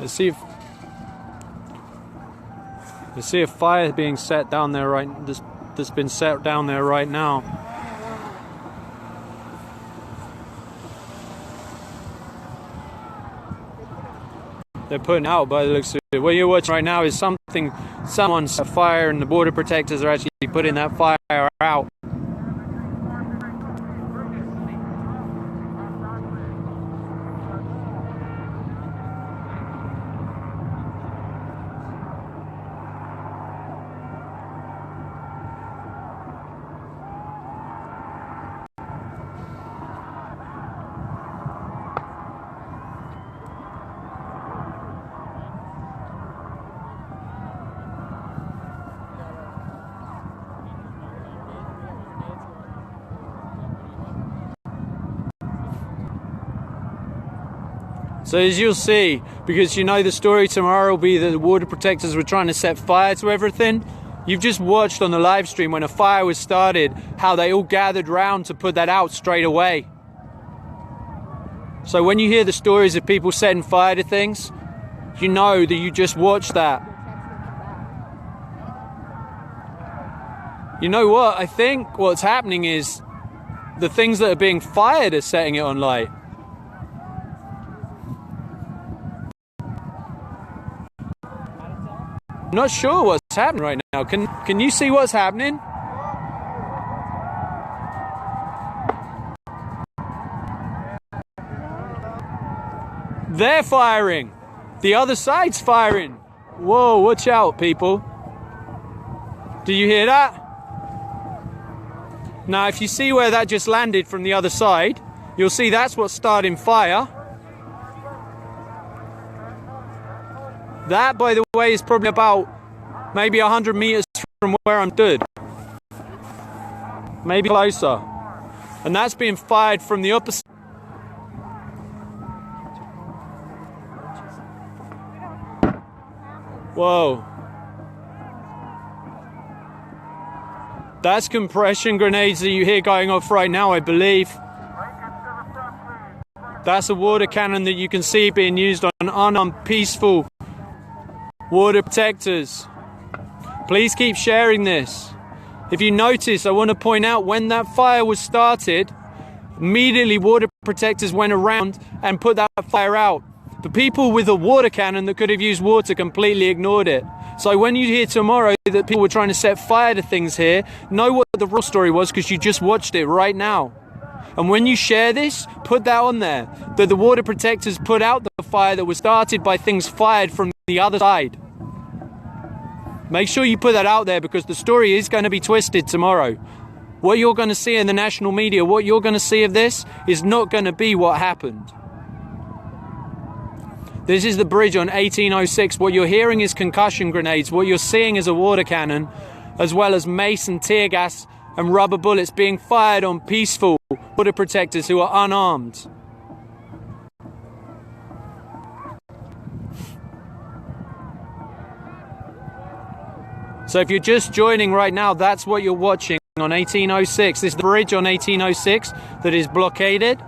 Let's see a fire being set down there that's been set down there right now. They're putting out by the looks of it. What you're watching right now is someone's fire, and the border protectors are actually putting that fire out. So as you'll see, because you know the story tomorrow will be that the water protectors were trying to set fire to everything, you've just watched on the live stream when a fire was started, how they all gathered round to put that out straight away. So when you hear the stories of people setting fire to things, you know that you just watched that. You know what? I think what's happening is the things that are being fired are setting it on light. I'm not sure what's happening right now. Can you see what's happening? They're firing. The other side's firing. Whoa, watch out, people. Do you hear that? Now, if you see where that just landed from the other side, you'll see that's what's starting fire. That, by the way, is probably about maybe 100 meters from where I'm stood. Maybe closer. And that's being fired from the opposite. Whoa. That's compression grenades that you hear going off right now, I believe. That's a water cannon that you can see being used on unarmed, peaceful water protectors. Please keep sharing this. If you notice, I want to point out when that fire was started, immediately water protectors went around and put that fire out. The people with a water cannon that could have used water completely ignored it. So when you hear tomorrow that people were trying to set fire to things here, know what the real story was, because you just watched it right now. And when you share this, put that on there, that the water protectors put out the fire that was started by things fired from the other side. Make sure you put that out there, because the story is going to be twisted tomorrow. What you're going to see in the national media, what you're going to see of this, is not going to be what happened. This is the bridge on 1806. What you're hearing is concussion grenades. What you're seeing is a water cannon, as well as mace and tear gas and rubber bullets being fired on peaceful water protectors who are unarmed. So if you're just joining right now, that's what you're watching on 1806. This is the bridge on 1806 that is blockaded.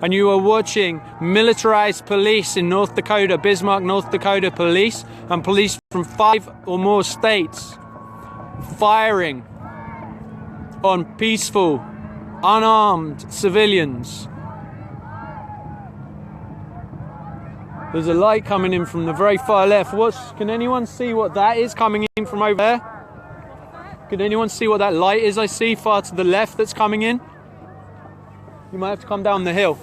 And you are watching militarized police in North Dakota, Bismarck, North Dakota police, and police from 5 or more states firing on peaceful, unarmed civilians. There's a light coming in from the very far left. Can anyone see what that is coming in from over there? Can anyone see what that light is I see far to the left that's coming in? You might have to come down the hill.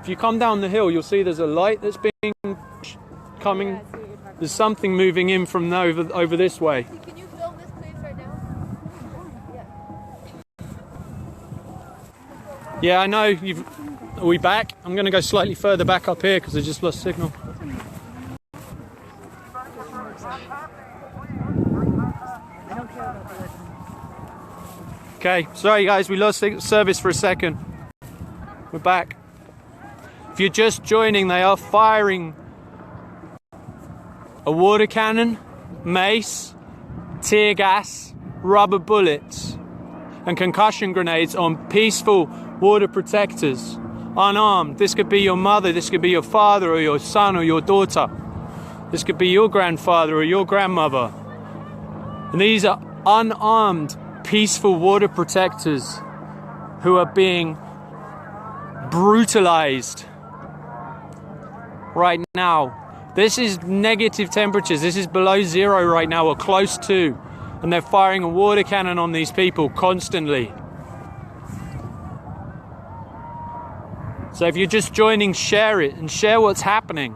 If you come down the hill, you'll see there's a light that's coming. There's something moving in from over this way. Can you film this, please, right now? Yeah, I know. Are we back? I'm going to go slightly further back up here because I just lost signal. Okay, sorry guys, we lost service for a second. We're back. If you're just joining, they are firing a water cannon, mace, tear gas, rubber bullets, and concussion grenades on peaceful water protectors, unarmed. This could be your mother, this could be your father or your son or your daughter. This could be your grandfather or your grandmother. And these are unarmed, peaceful water protectors who are being brutalized right now. This is negative temperatures. This is below zero right now, or close to. And they're firing a water cannon on these people constantly. So if you're just joining, share it and share what's happening.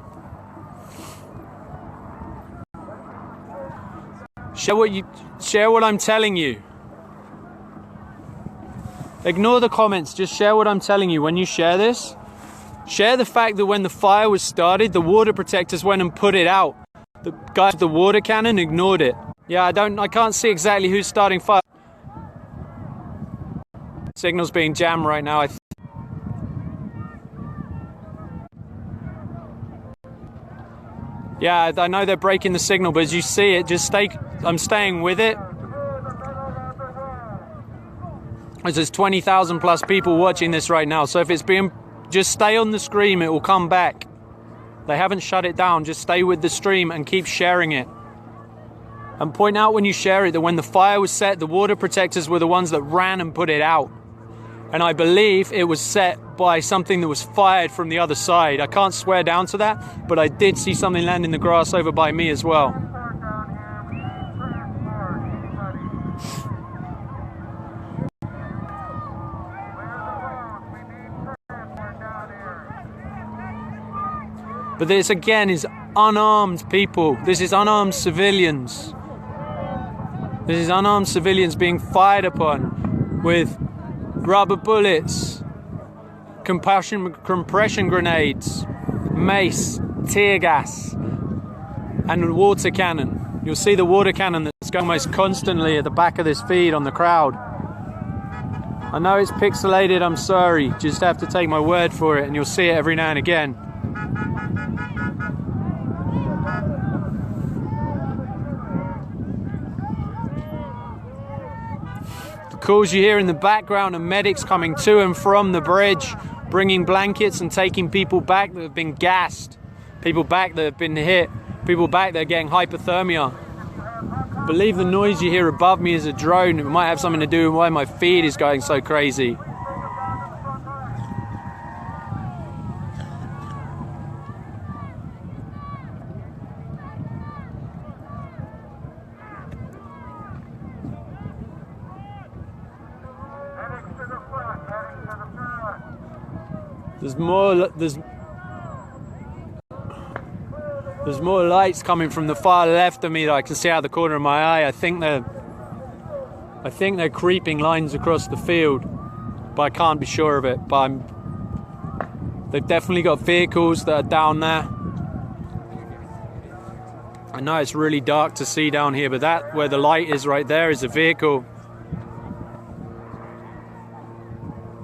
Share what I'm telling you. Ignore the comments, just share what I'm telling you. When you share this, share the fact that when the fire was started, the water protectors went and put it out. The guy with the water cannon ignored it. Yeah, I can't see exactly who's starting fire. Signal's being jammed right now. Yeah, I know they're breaking the signal, but as you see it, just stay. I'm staying with it. There's 20,000 plus people watching this right now, so if it's being, just stay on the stream, it will come back. They haven't shut it down. Just stay with the stream and keep sharing it. And point out when you share it that when the fire was set, the water protectors were the ones that ran and put it out. And I believe it was set by something that was fired from the other side. I can't swear down to that, but I did see something land in the grass over by me as well. But this again is unarmed people. This is unarmed civilians. This is unarmed civilians being fired upon with rubber bullets, compression grenades, mace, tear gas, and a water cannon. You'll see the water cannon that's going almost constantly at the back of this feed on the crowd. I know it's pixelated, I'm sorry. Just have to take my word for it, and you'll see it every now and again. Calls you hear in the background are medics coming to and from the bridge, bringing blankets and taking people back that have been gassed, people back that have been hit, people back that are getting hypothermia. I believe the noise you hear above me is a drone. It might have something to do with why my feed is going so crazy. There's more lights coming from the far left of me that I can see out of the corner of my eye. I think they're creeping lines across the field, but I can't be sure of it. But they've definitely got vehicles that are down there. I know it's really dark to see down here, but that where the light is right there is a vehicle.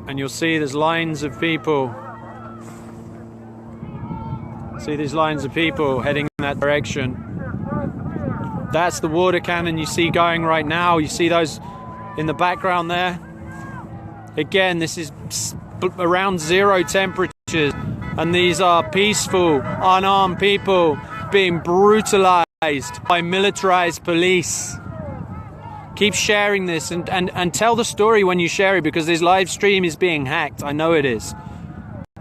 And you'll see there's lines of people. See these lines of people heading in that direction. That's the water cannon you see going right now. You see those in the background there. Again, this is around zero temperatures, and these are peaceful, unarmed people being brutalized by militarized police. Keep sharing this and tell the story when you share it, because this live stream is being hacked. I know it is.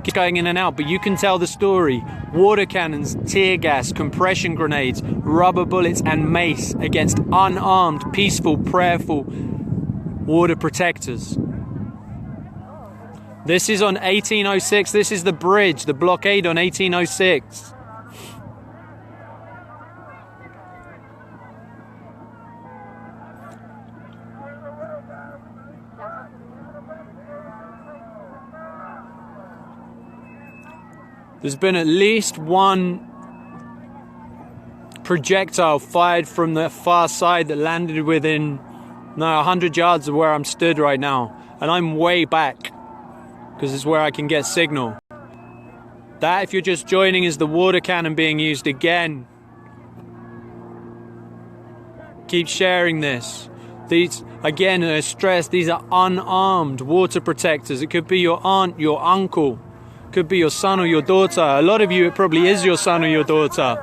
Keep going in and out, but you can tell the story. Water cannons, tear gas, compression grenades, rubber bullets, and mace against unarmed, peaceful, prayerful water protectors. This is on 1806. This is the bridge, the blockade on 1806. There's been at least one projectile fired from the far side that landed within No, 100 yards of where I'm stood right now. And I'm way back, because it's where I can get signal. That, if you're just joining, is the water cannon being used again. Keep sharing this. These, again, I stress, these are unarmed water protectors. It could be your aunt, your uncle. It could be your son or your daughter. A lot of you, it probably is your son or your daughter.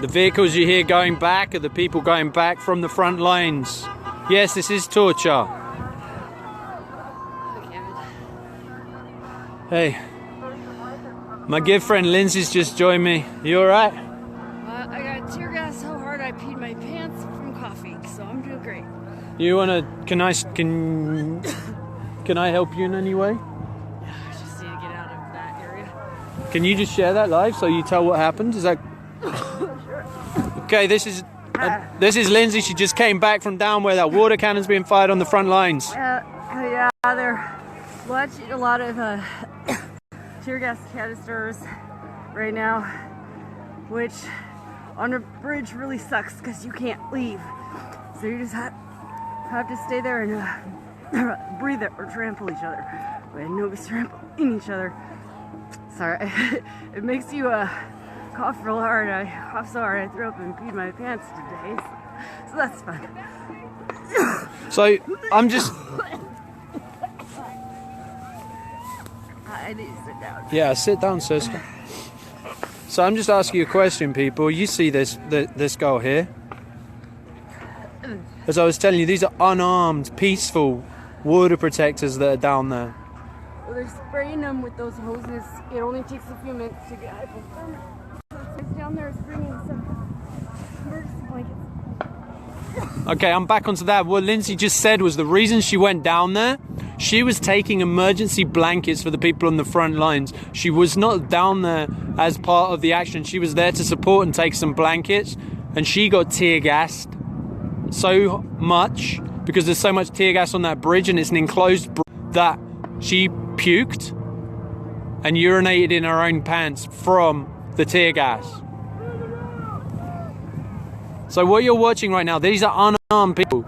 The vehicles you hear going back are the people going back from the front lines. Yes, this is torture. Hey, my good friend Lindsay's just joined me. You alright? I got tear gas so hard I peed my pants from coughing, so I'm doing great. You wanna? Can I help you in any way? I just need to get out of that area. Can you just share that live so you tell what happened? Is that? Okay, this is Lindsay. She just came back from down where that water cannon's being fired on the front lines. Yeah, they're watching a lot of tear gas canisters right now, which on a bridge really sucks because you can't leave. So you just have to stay there and breathe it or trample each other. And nobody's trampling each other. Sorry, it makes you cough real hard. I coughed so hard I threw up and peed my pants today. So that's fun. So I'm just. I need to sit down. Yeah, sit down, sister. So I'm just asking you a question, people. You see this girl here? As I was telling you, these are unarmed, peaceful water protectors that are down there. Well, they're spraying them with those hoses. It only takes a few minutes to get hypothermic. So it's down there is bringing some emergency blankets. Okay, I'm back onto that. What Lindsay just said was the reason she went down there, she was taking emergency blankets for the people on the front lines. She was not down there as part of the action. She was there to support and take some blankets, and she got tear gassed so much because there's so much tear gas on that bridge, and it's an enclosed bridge, that she puked and urinated in her own pants from the tear gas. So what you're watching right now, these are unarmed people.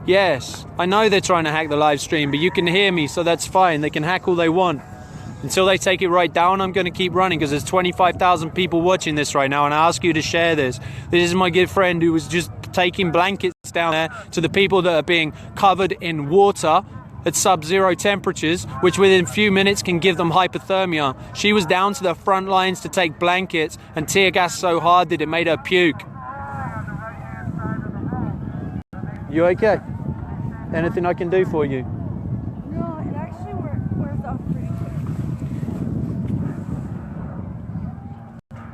Yes, I know they're trying to hack the live stream, but you can hear me, so that's fine. They can hack all they want. Until they take it right down, I'm going to keep running because there's 25,000 people watching this right now, and I ask you to share this. This is my good friend who was just taking blankets down there to the people that are being covered in water at sub-zero temperatures, which within a few minutes can give them hypothermia. She was down to the front lines to take blankets, and tear gas so hard that it made her puke. You okay? Anything I can do for you? No, it actually wears off pretty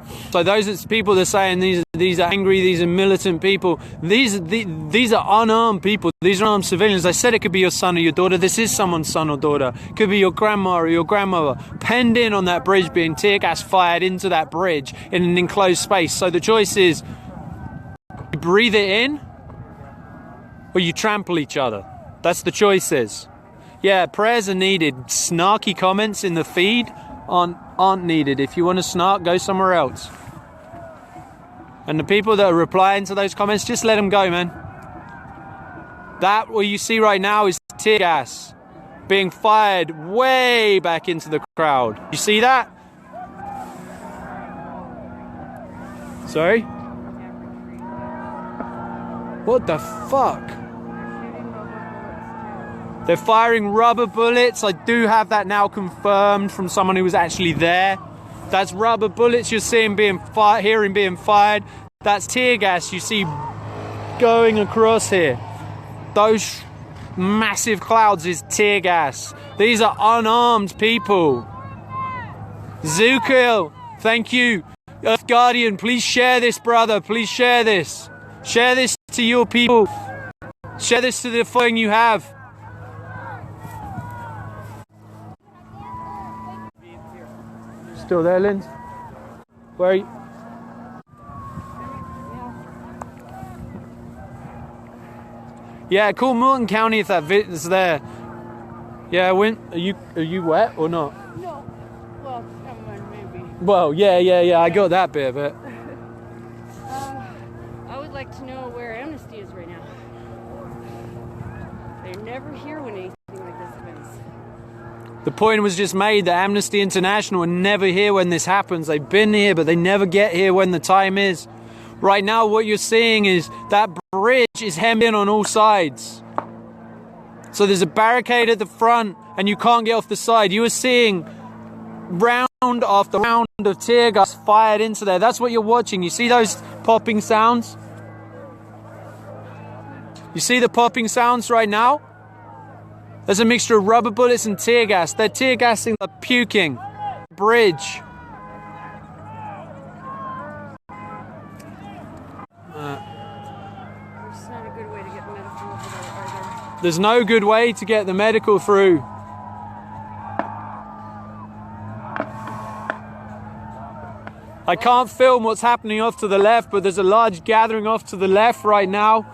quick. So those are people that are saying these are angry, these are militant people. These are unarmed people. These are unarmed civilians. I said it could be your son or your daughter. This is someone's son or daughter. It could be your grandma or your grandmother penned in on that bridge, being tear gas fired into that bridge in an enclosed space. So the choice is you breathe it in or you trample each other. That's the choices. Yeah, prayers are needed. Snarky comments in the feed aren't needed. If you want to snark, go somewhere else. And the people that are replying to those comments, just let them go, man. That what you see right now is tear gas being fired way back into the crowd. You see that? Sorry? What the fuck? They're firing rubber bullets. I do have that now confirmed from someone who was actually there. That's rubber bullets you're seeing hearing being fired. That's tear gas you see going across here. Those massive clouds is tear gas. These are unarmed people. Zukil, thank you. Earth Guardian, please share this, brother. Please share this. Share this to your people. Share this to the following you have. Still there, Lynn? Where are you? Yeah, call Morton County if that is there. Yeah, are you wet or not? No. Well, never mind, maybe. Well, yeah. I got that bit of it. I would like to know where Amnesty is right now. The point was just made that Amnesty International are never here when this happens. They've been here, but they never get here when the time is. Right now, what you're seeing is that bridge is hemmed in on all sides. So there's a barricade at the front, and you can't get off the side. You are seeing round after round of tear gas fired into there. That's what you're watching. You see those popping sounds? You see the popping sounds right now? There's a mixture of rubber bullets and tear gas. They're tear gassing, they're puking. Bridge. There's not a good way to get the medical over there either. There's no good way to get the medical through. I can't film what's happening off to the left, but there's a large gathering off to the left right now.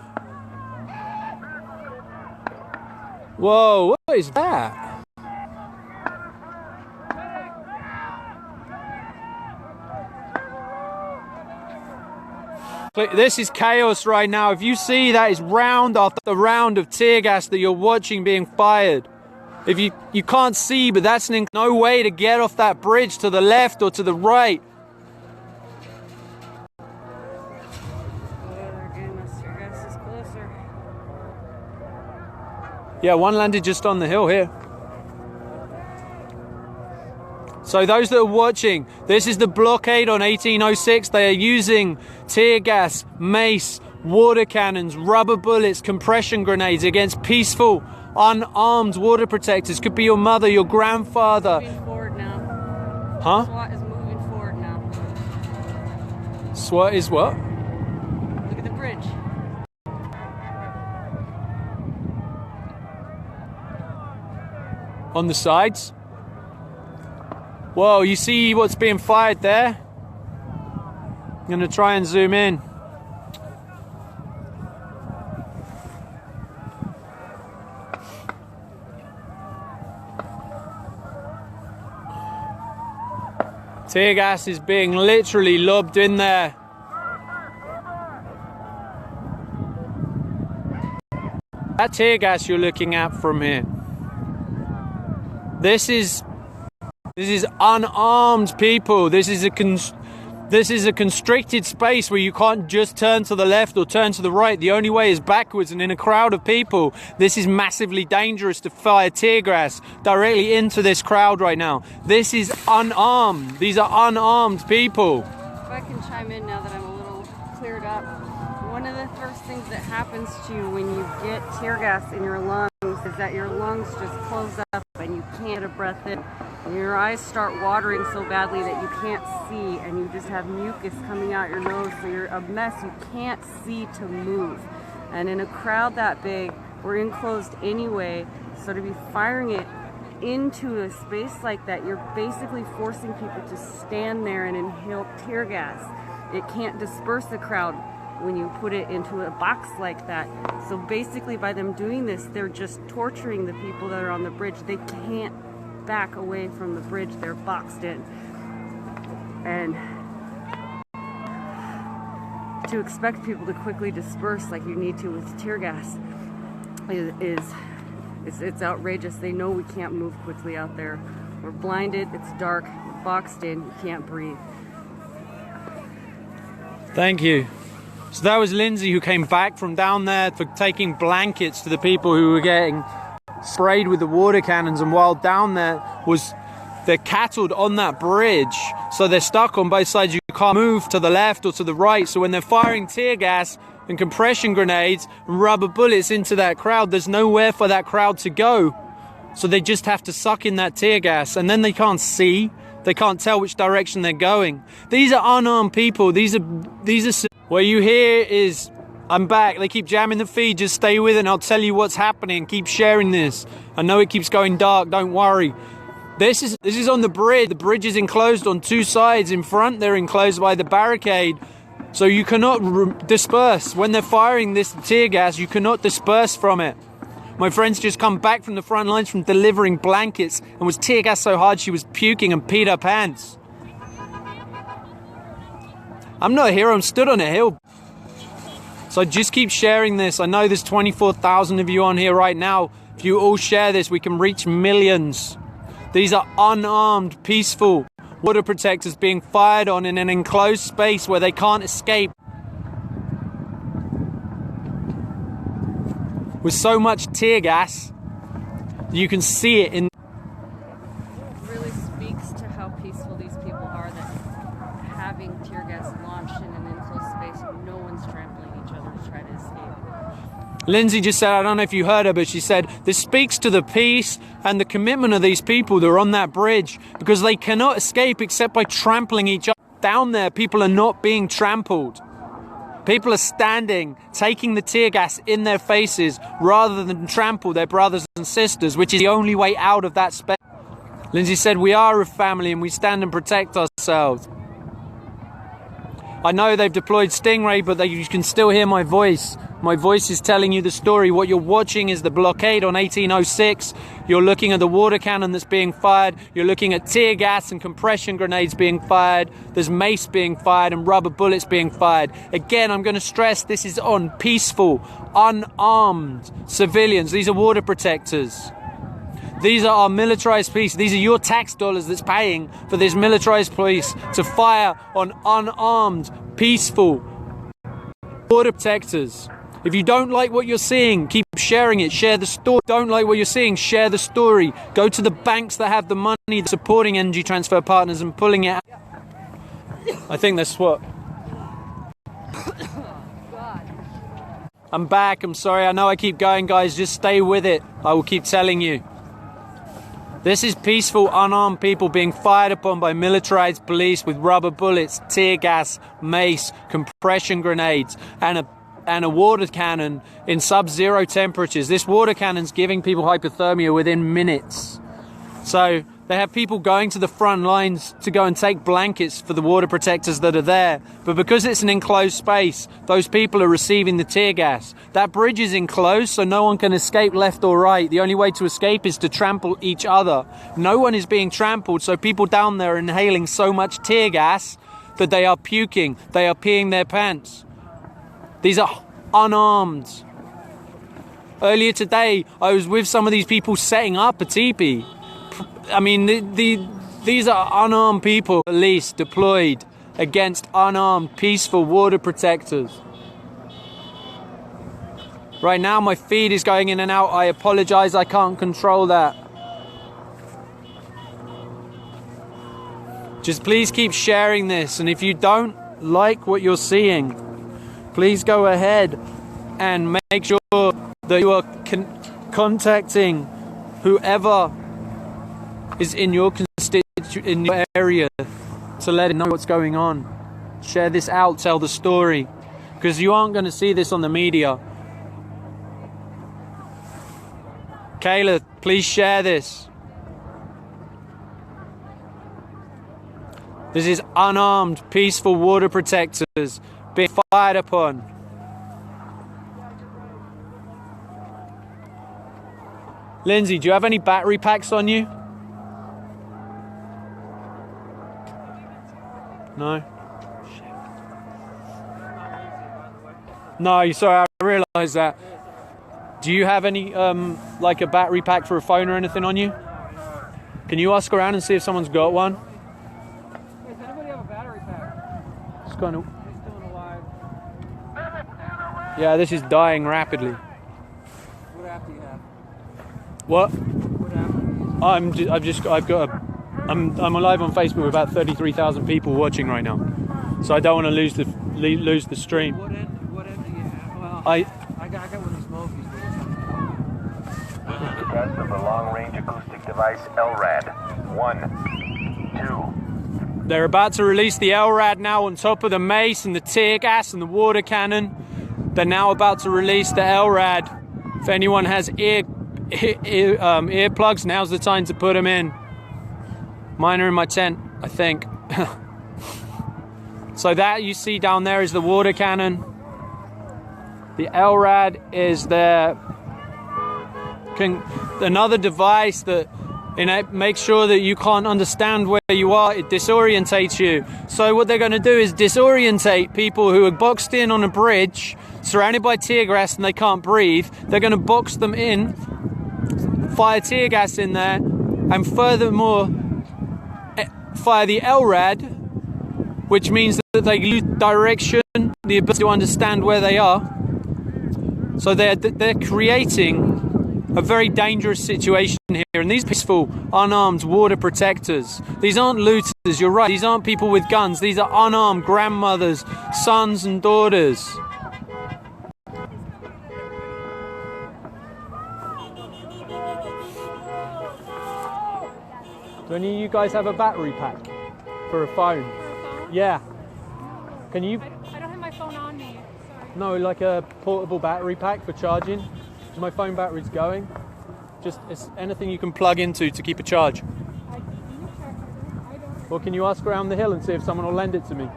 Whoa, what is that? This is chaos right now. If you see, that is round after round of tear gas that you're watching being fired. If you can't see, but that's no way to get off that bridge to the left or to the right. Yeah, one landed just on the hill here. So those that are watching, this is the blockade on 1806. They are using tear gas, mace, water cannons, rubber bullets, compression grenades against peaceful, unarmed water protectors. Could be your mother, your grandfather. Moving forward now. Huh? SWAT is moving forward now. SWAT is what? Look at the bridge. On the sides. Whoa, you see what's being fired there? I'm going to try and zoom in. Tear gas is being literally lobbed in there. That tear gas you're looking at from here. This is unarmed people. This is a constricted space where you can't just turn to the left or turn to the right. The only way is backwards, and in a crowd of people, this is massively dangerous to fire tear gas directly into this crowd right now. This is unarmed. These are unarmed people. If I can chime in now that I'm a little cleared up. One of the first things that happens to you when you get tear gas in your lungs is that your lungs just close up and you can't get a breath in. And your eyes start watering so badly that you can't see, and you just have mucus coming out your nose, so you're a mess. You can't see to move. And in a crowd that big, we're enclosed anyway, so to be firing it into a space like that, you're basically forcing people to stand there and inhale tear gas. It can't disperse the crowd when you put it into a box like that. So basically by them doing this, they're just torturing the people that are on the bridge. They can't back away from the bridge. They're boxed in. And to expect people to quickly disperse like you need to with tear gas it's outrageous. They know we can't move quickly out there. We're blinded, it's dark, we're boxed in, you can't breathe. Thank you. So that was Lindsay, who came back from down there for taking blankets to the people who were getting sprayed with the water cannons, and while down there they're cattled on that bridge, so they're stuck on both sides. You can't move to the left or to the right, so when they're firing tear gas and compression grenades and rubber bullets into that crowd, there's nowhere for that crowd to go, so they just have to suck in that tear gas, and then they can't see, they can't tell which direction they're going. These are unarmed people. These are what you hear is, I'm back. They keep jamming the feed. Just stay with it and I'll tell you what's happening. Keep sharing this. I know it keeps going dark. Don't worry. This is on the bridge. The bridge is enclosed on two sides. In front, they're enclosed by the barricade. So you cannot disperse. When they're firing this tear gas, you cannot disperse from it. My friend's just come back from the front lines from delivering blankets and was tear gassed so hard she was puking and peed her pants. I'm not a hero. I'm stood on a hill. So just keep sharing this. I know there's 24,000 of you on here right now. If you all share this, we can reach millions. These are unarmed, peaceful water protectors being fired on in an enclosed space where they can't escape. With so much tear gas, you can see it in. It really speaks to how peaceful these people are, that having tear gas launched in an enclosed space, no one's trampling each other to try to escape. Lindsay just said, I don't know if you heard her, but she said, this speaks to the peace and the commitment of these people that are on that bridge, because they cannot escape except by trampling each other. Down there, people are not being trampled. People are standing, taking the tear gas in their faces rather than trample their brothers and sisters, which is the only way out of that space. Lindsay said, we are a family and we stand and protect ourselves. I know they've deployed Stingray, but you can still hear my voice. My voice is telling you the story. What you're watching is the blockade on 1806. You're looking at the water cannon that's being fired. You're looking at tear gas and compression grenades being fired. There's mace being fired and rubber bullets being fired. Again, I'm going to stress this is on peaceful, unarmed civilians. These are water protectors. These are our militarized police. These are your tax dollars that's paying for this militarized police to fire on unarmed, peaceful water protectors. If you don't like what you're seeing, keep sharing it. Share the story. Don't like what you're seeing, share the story. Go to the banks that have the money supporting Energy Transfer Partners and pulling it out. I think that's what. I'm back. I'm sorry. I know I keep going, guys. Just stay with it. I will keep telling you. This is peaceful, unarmed people being fired upon by militarized police with rubber bullets, tear gas, mace, compression grenades, and a water cannon in sub-zero temperatures. This water cannon's giving people hypothermia within minutes. So they have people going to the front lines to go and take blankets for the water protectors that are there. But because it's an enclosed space, those people are receiving the tear gas. That bridge is enclosed, so no one can escape left or right. The only way to escape is to trample each other. No one is being trampled, so people down there are inhaling so much tear gas that they are puking. They are peeing their pants. These are unarmed. Earlier today, I was with some of these people setting up a teepee. I mean, these are unarmed people, police deployed against unarmed, peaceful water protectors. Right now, my feed is going in and out. I apologize, I can't control that. Just please keep sharing this, and if you don't like what you're seeing, please go ahead and make sure that you are contacting whoever is in your in your area to let them know what's going on. Share this out, tell the story, because you aren't going to see this on the media. Kayla, please share this. This is unarmed, peaceful water protectors being fired upon. Lindsay, do you have any battery packs on you? No? No, sorry, I realised that. Do you have any, like a battery pack for a phone or anything on you? Can you ask around and see if someone's got one? Hey, does anybody have a battery pack? It's kind of... He's still alive. Yeah, this is dying rapidly. What app do you have? What? What app do you use? I'm alive on Facebook with about 33,000 people watching right now, so I don't want to lose the stream. What end do you have? Well, I got one of these Mokies. Test of the long-range acoustic device LRAD. 1, 2. They're about to release the LRAD now on top of the mace and the tear gas and the water cannon. They're now about to release the LRAD. If anyone has earplugs, now's the time to put them in. Mine are in my tent, I think. So that you see down there is the water cannon. The LRAD is another device that makes sure that you can't understand where you are. It disorientates you. So what they're going to do is disorientate people who are boxed in on a bridge, surrounded by tear gas, and they can't breathe. They're going to box them in, fire tear gas in there, and furthermore fire the LRAD, which means that they lose direction, the ability to understand where they are. So they're creating a very dangerous situation here. And these peaceful, unarmed water protectors, these aren't looters, you're right, these aren't people with guns, these are unarmed grandmothers, sons and daughters. Do any of you guys have a battery pack for a phone? For a phone? Yeah. Can you? I don't have my phone on me. Sorry. No, like a portable battery pack for charging. My phone battery's going. Just it's anything you can plug into to keep a charge. Or can you ask around the hill and see if someone will lend it to me?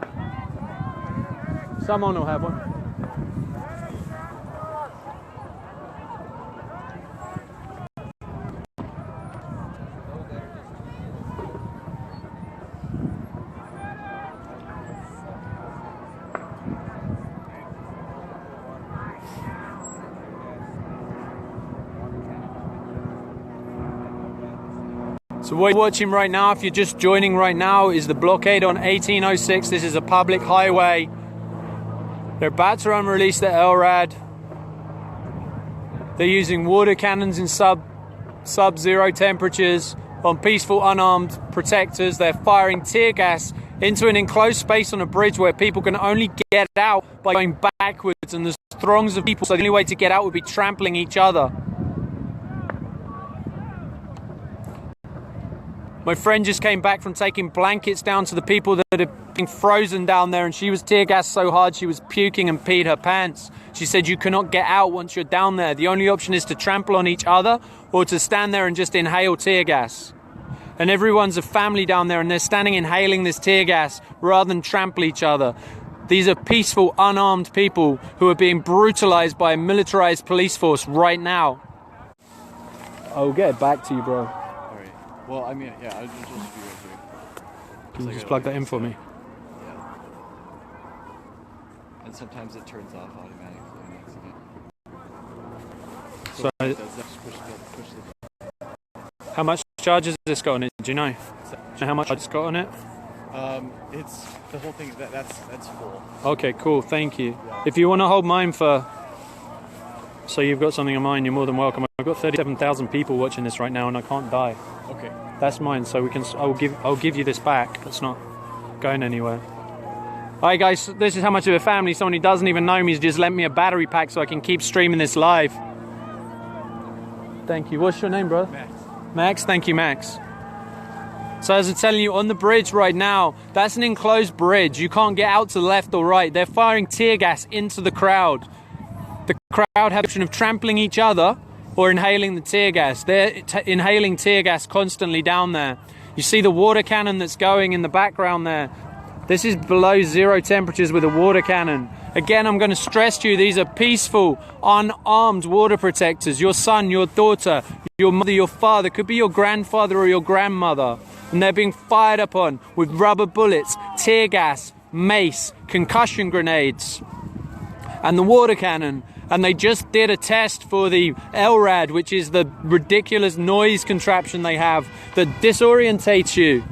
Someone will have one. So what you're watching right now, if you're just joining right now, is the blockade on 1806. This is a public highway. They're about to unrelease the LRAD. They're using water cannons in sub-zero temperatures on peaceful unarmed protectors. They're firing tear gas into an enclosed space on a bridge where people can only get out by going backwards, and there's throngs of people, so the only way to get out would be trampling each other. My friend just came back from taking blankets down to the people that had been frozen down there, and she was tear gassed so hard she was puking and peed her pants. She said you cannot get out once you're down there. The only option is to trample on each other or to stand there and just inhale tear gas. And everyone's a family down there, and they're standing inhaling this tear gas rather than trample each other. These are peaceful, unarmed people who are being brutalized by a militarized police force right now. I'll get it back to you, bro. Well, I mean, yeah, I'll just be right here. Can you just plug that in for me? Yeah. And sometimes it turns off automatically on accident. So, it does that, push the... How much charge has this got on it? Do you know? Do you know how much it's got on it? It's the whole thing. That's full. Okay, cool. Thank you. If you want to hold mine for, so you've got something on mine, you're more than welcome. I've got 37,000 people watching this right now, and I can't die. Okay. That's mine, so we can. I'll give you this back. It's not going anywhere. Hi guys, this is how much of a family. Someone who doesn't even know me has just lent me a battery pack so I can keep streaming this live. Thank you. What's your name, bro? Max. Max. Thank you, Max. So as I'm telling you, on the bridge right now, that's an enclosed bridge. You can't get out to the left or right. They're firing tear gas into the crowd. The crowd have the option of trampling each other or inhaling the tear gas. They're inhaling tear gas constantly down there. You see the water cannon that's going in the background there. This is below zero temperatures with a water cannon. Again, I'm going to stress to you, these are peaceful, unarmed water protectors. Your son, your daughter, your mother, your father, could be your grandfather or your grandmother. And they're being fired upon with rubber bullets, tear gas, mace, concussion grenades, and the water cannon. And they just did a test for the LRAD, which is the ridiculous noise contraption they have that disorientates you.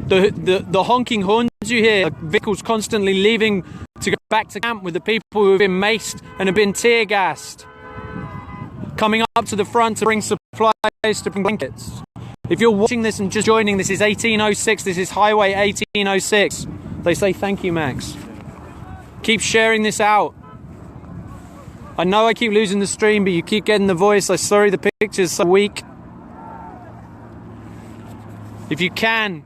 The honking horns you hear, vehicles constantly leaving to go back to camp with the people who have been maced and have been tear gassed, coming up to the front to bring supplies, to bring blankets. If you're watching this and just joining, this is 1806, this is Highway 1806. They say thank you, Max. Keep sharing this out. I know I keep losing the stream, but you keep getting the voice. I'm sorry the picture's so weak. If you can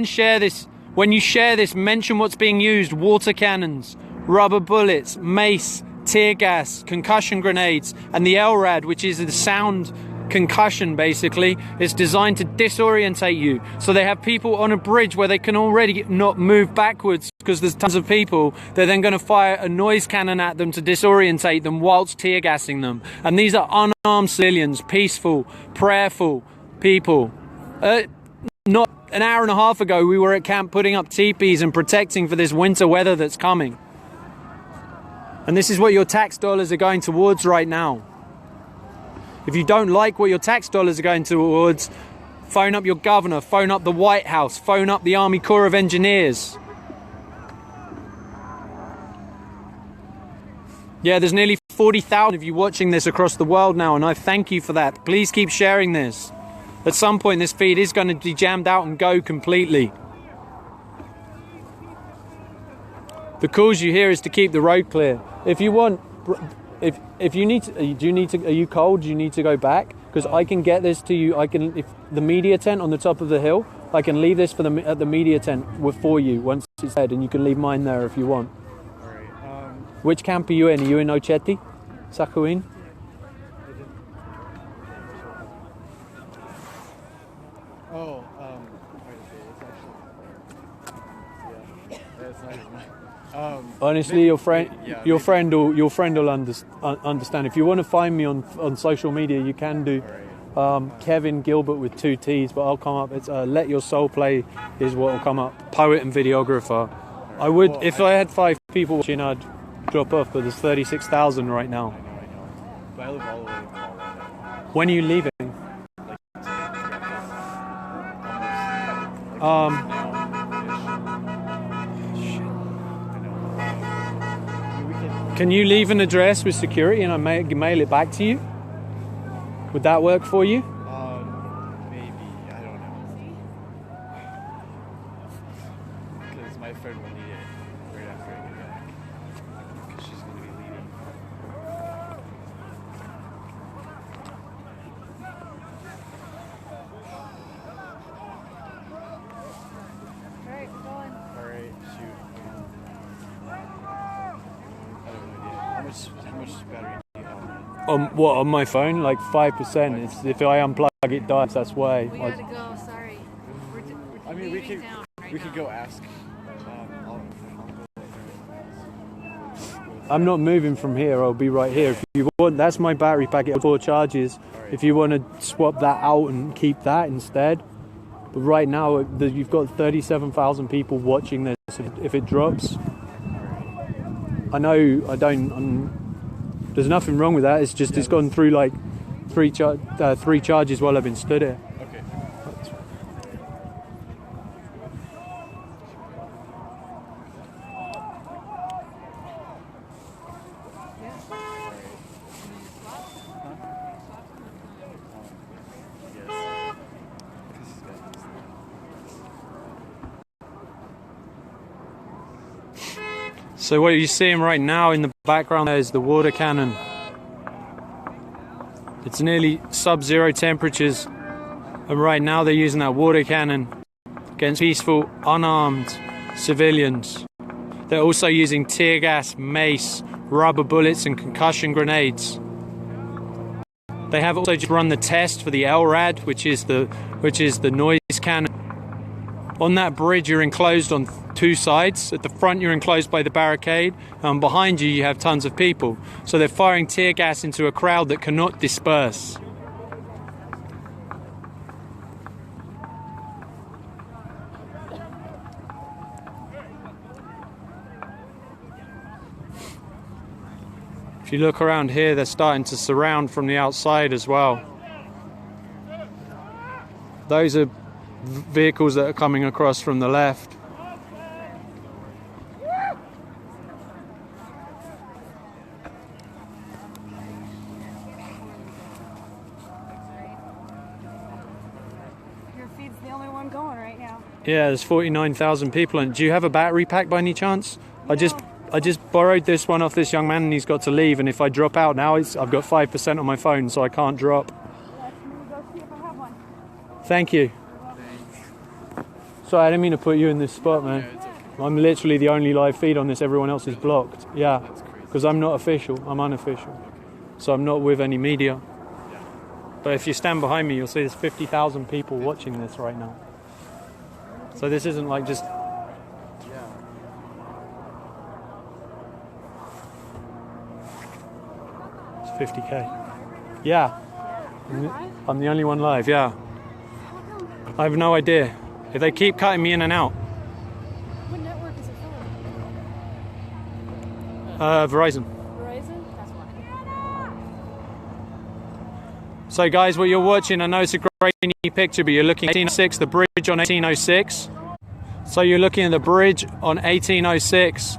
share this, when you share this, mention what's being used: water cannons, rubber bullets, mace, tear gas, concussion grenades, and the LRAD, which is the sound concussion. Basically, it's designed to disorientate you. So they have people on a bridge where they can already not move backwards because there's tons of people. They're then going to fire a noise cannon at them to disorientate them whilst tear gassing them. And these are unarmed civilians, peaceful, prayerful people. Not an hour and a half ago, we were at camp putting up teepees and protecting for this winter weather that's coming. And this is what your tax dollars are going towards right now. If you don't like what your tax dollars are going towards, phone up your governor, phone up the White House, phone up the Army Corps of Engineers. Yeah, there's nearly 40,000 of you watching this across the world now, and I thank you for that. Please keep sharing this. At some point, this feed is going to be jammed out and go completely. The calls you hear is to keep the road clear. If you want, if you need to, are you cold? Do you need to go back? Because I can get this to you. I can, if the media tent on the top of the hill, I can leave this at the media tent for you once it's dead, and you can leave mine there if you want. All right. Which camp are you in? Are you in Ocheti? Sakuin? Oh, it's actually, that's not even mine. Honestly, your friend, yeah, your maybe. friend will understand. If you want to find me on social media, you can do. Kevin Gilbert with 2 T's, but I'll come up. It's Let Your Soul Play is what will come up. Poet and videographer. I would, well, if I had 5 people watching, I'd drop off. But there's 36,000 right now. I know. But I live all the way in Colorado. When are you leaving? Can you leave an address with security and I mail it back to you? Would that work for you? Maybe. I don't know. Because my friend will need it right after I get back. Because she's going to be leaving. Alright, we're going. Alright, shoot. I have no idea. How much battery do you have? On my phone? Like 5%. It's, if I unplug it dies, that's why. We gotta go, sorry. We're I mean, we leaving town right could now. go ask. I'm not moving from here, I'll be right here. If you want, that's my battery pack, it's 4 charges. If you want to swap that out and keep that instead. But right now, you've got 37,000 people watching this. If it drops, I know there's nothing wrong with that. It's just it's gone through like 3 charges while I've been stood here. Okay. So what you're seeing right now in the background there is the water cannon. It's nearly sub-zero temperatures, and right now they're using that water cannon against peaceful, unarmed civilians. They're also using tear gas, mace, rubber bullets and concussion grenades. They have also just run the test for the LRAD, which is the noise cannon. On that bridge you're enclosed on 2 sides. At the front you're enclosed by the barricade, and behind you have tons of people. So they're firing tear gas into a crowd that cannot disperse. If you look around here, they're starting to surround from the outside as well. Those are vehicles that are coming across from the left. Your feed's the only one going right now. Yeah, there's 49,000 people. And do you have a battery pack by any chance? No. I just borrowed this one off this young man and he's got to leave, and if I drop out now I've got 5% on my phone, so I can't drop. Let me go see if I have one. Thank you. Sorry, I didn't mean to put you in this spot, man. Yeah, it's okay. I'm literally the only live feed on this. Everyone else is blocked. Yeah, because I'm not official. I'm unofficial. So I'm not with any media. But if you stand behind me, you'll see there's 50,000 people watching this right now. So this isn't like just... It's 50K. Yeah. I'm the only one live, yeah. I have no idea. If they keep cutting me in and out. What network is it Verizon. for? Verizon? That's why. So guys, what you're watching, I know it's a grainy picture, but you're looking at 1806, the bridge on 1806. So you're looking at the bridge on 1806.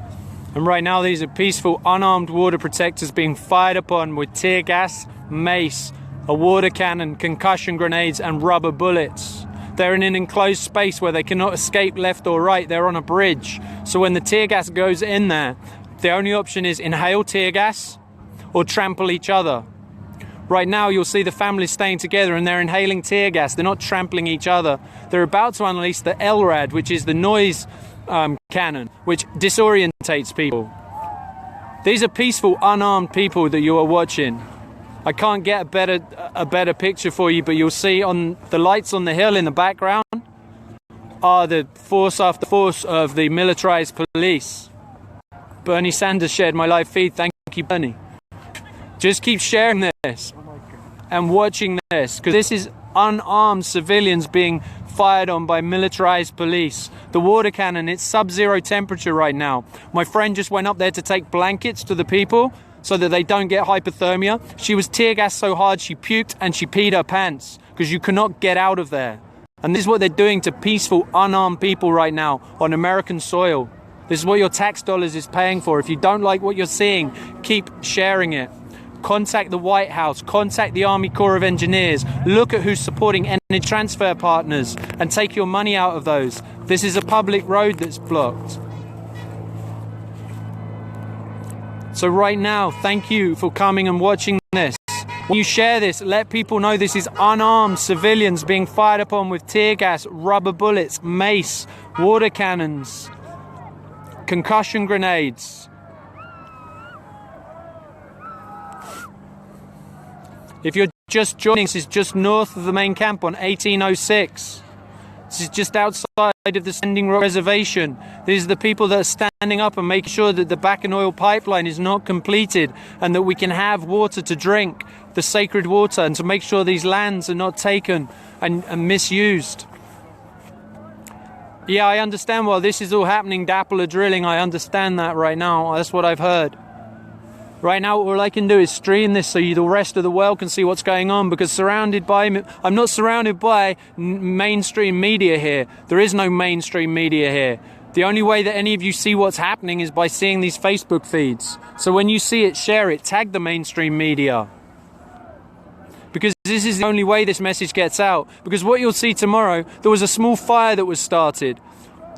And right now these are peaceful, unarmed water protectors being fired upon with tear gas, mace, a water cannon, concussion grenades and rubber bullets. They're in an enclosed space where they cannot escape left or right. They're on a bridge. So when the tear gas goes in there, the only option is inhale tear gas or trample each other. Right now you'll see the families staying together and they're inhaling tear gas. They're not trampling each other. They're about to unleash the LRAD, which is the noise cannon, which disorientates people. These are peaceful, unarmed people that you are watching. I can't get a better picture for you, but you'll see on the lights on the hill in the background are the force after force of the militarized police. Bernie Sanders shared my live feed. Thank you, Bernie. Just keep sharing this and watching this, because this is unarmed civilians being fired on by militarized police. The water cannon, it's sub-zero temperature right now. My friend just went up there to take blankets to the people so that they don't get hypothermia. She was tear gassed so hard she puked and she peed her pants because you cannot get out of there. And this is what they're doing to peaceful, unarmed people right now on American soil. This is what your tax dollars is paying for. If you don't like what you're seeing, keep sharing it. Contact the White House, contact the Army Corps of Engineers, look at who's supporting energy transfer partners and take your money out of those. This is a public road that's blocked. So right now, thank you for coming and watching this. When you share this, let people know this is unarmed civilians being fired upon with tear gas, rubber bullets, mace, water cannons, concussion grenades. If you're just joining, this is just north of the main camp on 1806. This is just outside of the Standing Rock Reservation. These are the people that are standing up and making sure that the Bakken oil pipeline is not completed and that we can have water to drink, the sacred water, and to make sure these lands are not taken and misused. Yeah, I understand while this is all happening, DAPL are drilling. I understand that right now. That's what I've heard. Right now, all I can do is stream this so the rest of the world can see what's going on, because I'm not surrounded by mainstream media here. There is no mainstream media here. The only way that any of you see what's happening is by seeing these Facebook feeds. So when you see it, share it, tag the mainstream media. Because this is the only way this message gets out. Because what you'll see tomorrow, there was a small fire that was started.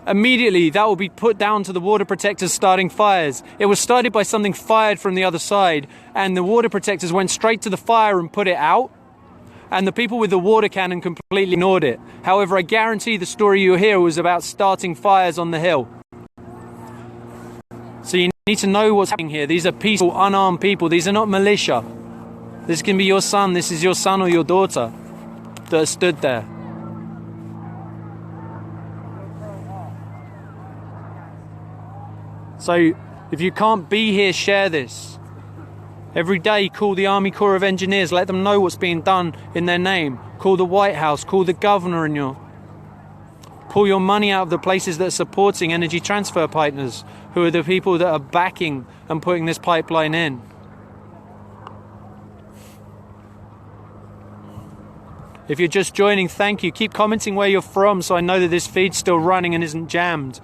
Immediately, that will be put down to the water protectors starting fires. It was started by something fired from the other side, and the water protectors went straight to the fire and put it out, and the people with the water cannon completely ignored it. However, I guarantee the story you hear was about starting fires on the hill. So you need to know what's happening here. These are peaceful, unarmed people. These are not militia. This can be your son. This is your son or your daughter that stood there. So if you can't be here, share this. Every day, call the Army Corps of Engineers. Let them know what's being done in their name. Call the White House. Call the governor and pull your money out of the places that are supporting energy transfer partners, who are the people that are backing and putting this pipeline in. If you're just joining, thank you. Keep commenting where you're from so I know that this feed's still running and isn't jammed.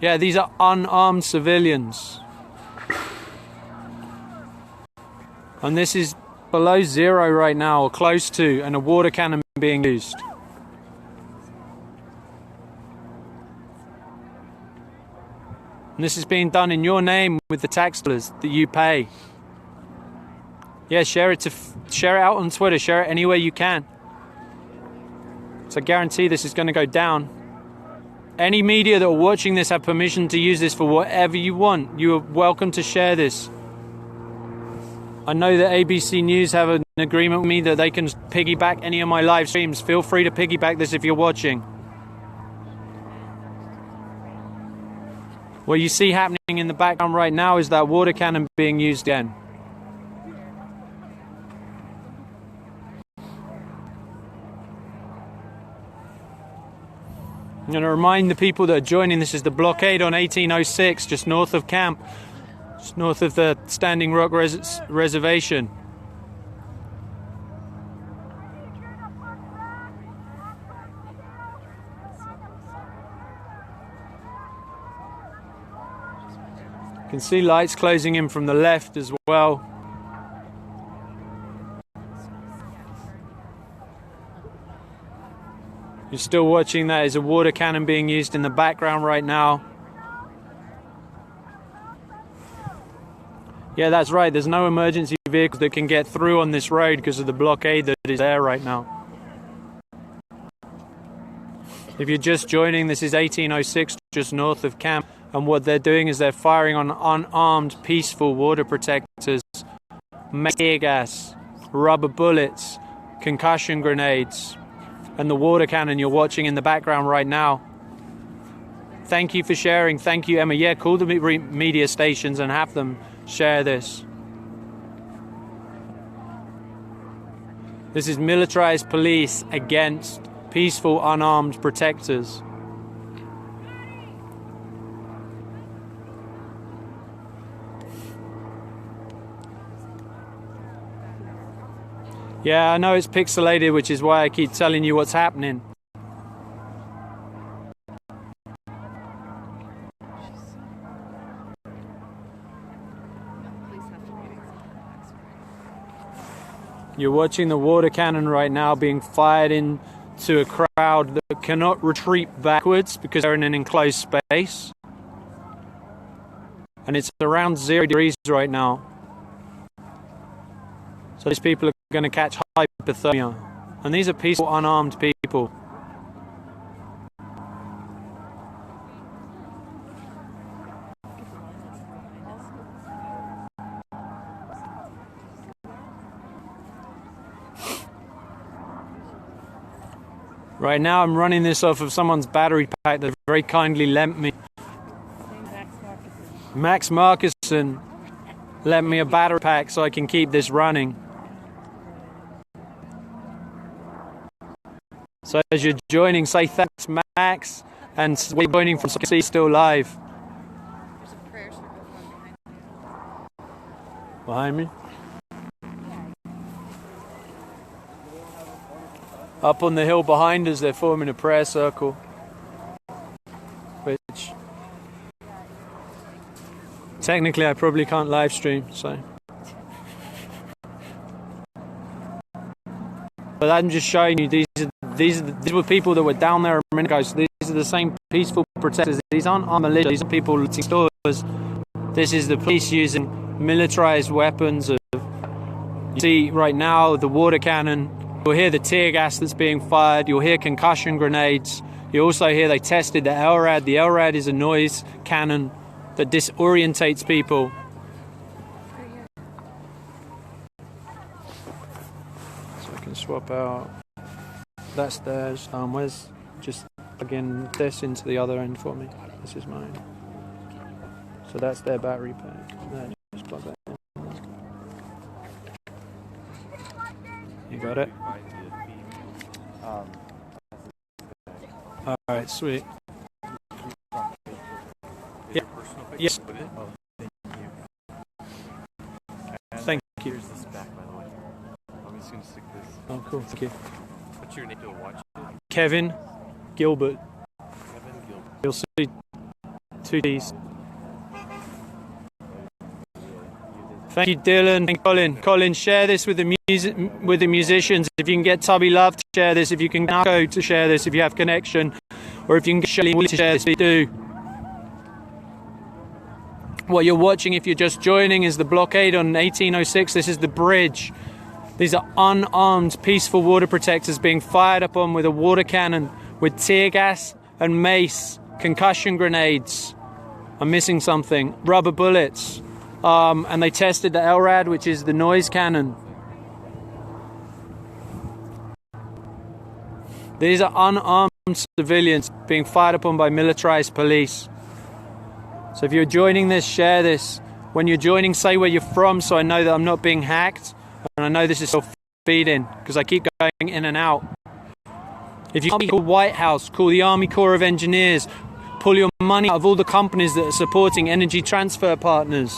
Yeah, these are unarmed civilians. And this is below zero right now, or close to, and a water cannon being used. And this is being done in your name with the tax dollars that you pay. Yeah, share it out on Twitter, share it anywhere you can. So I guarantee this is going to go down. Any media that are watching this have permission to use this for whatever you want. You are welcome to share this. I know that ABC News have an agreement with me that they can piggyback any of my live streams. Feel free to piggyback this if you're watching. What you see happening in the background right now is that water cannon being used again. going to remind the people that are joining, this is the blockade on 1806, just north of camp, just north of the Standing Rock Reservation. You can see lights closing in from the left as well. You're still watching, that is a water cannon being used in the background right now. Yeah, that's right, there's no emergency vehicles that can get through on this road because of the blockade that is there right now. If you're just joining, this is 1806, just north of camp, and what they're doing is they're firing on unarmed, peaceful water protectors, tear gas, rubber bullets, concussion grenades, and the water cannon you're watching in the background right now. Thank you for sharing. Thank you, Emma. Yeah, call the media stations and have them share this. This is militarized police against peaceful, unarmed protectors. Yeah, I know it's pixelated, which is why I keep telling you what's happening. You're watching the water cannon right now being fired into a crowd that cannot retreat backwards because they're in an enclosed space. And it's around 0 degrees right now. So these people are going to catch hypothermia. And these are peaceful, unarmed people. Right now I'm running this off of someone's battery pack that very kindly lent me. Max Markuson lent me a battery pack so I can keep this running. So as you're joining, say thanks, Max, and we're joining from CC Still Live. There's a prayer circle Behind me? Up on the hill behind us, they're forming a prayer circle, which technically I probably can't live stream, so. But I'm just showing you, these were people that were down there a minute ago, so these are the same peaceful protesters. These aren't armed militia, these are people looting stores. This is the police using militarized weapons. You see right now the water cannon. You'll hear the tear gas that's being fired. You'll hear concussion grenades. You also hear they tested the LRAD. The LRAD is a noise cannon that disorientates people. So I can swap out. That's theirs. Where's just plug this into the other end for me. This is mine. So that's their battery pack. There, just plug that in. You got it? Alright, sweet. Yeah. Yes. Thank you. Here's this back, by the way. I'm just going to stick this. Oh, cool. Thank you. What's your name to watch? Kevin Gilbert. Kevin Gilbert. You'll see 2 T's. Thank you, Dylan and Colin. Colin, share this with the musicians. If you can get Tubby Love to share this, if you can get Narco to share this, if you have connection, or if you can get Shelly to share this, do. What you're watching, if you're just joining, is the blockade on 1806. This is the bridge. These are unarmed, peaceful water protectors being fired upon with a water cannon, with tear gas and mace, concussion grenades. I'm missing something. Rubber bullets. And they tested the LRAD, which is the noise cannon. These are unarmed civilians being fired upon by militarized police. So if you're joining this, share this. When you're joining, say where you're from so I know that I'm not being hacked. And I know this is still feeding because I keep going in and out. If you call White House, call the Army Corps of Engineers, pull your money out of all the companies that are supporting energy transfer partners.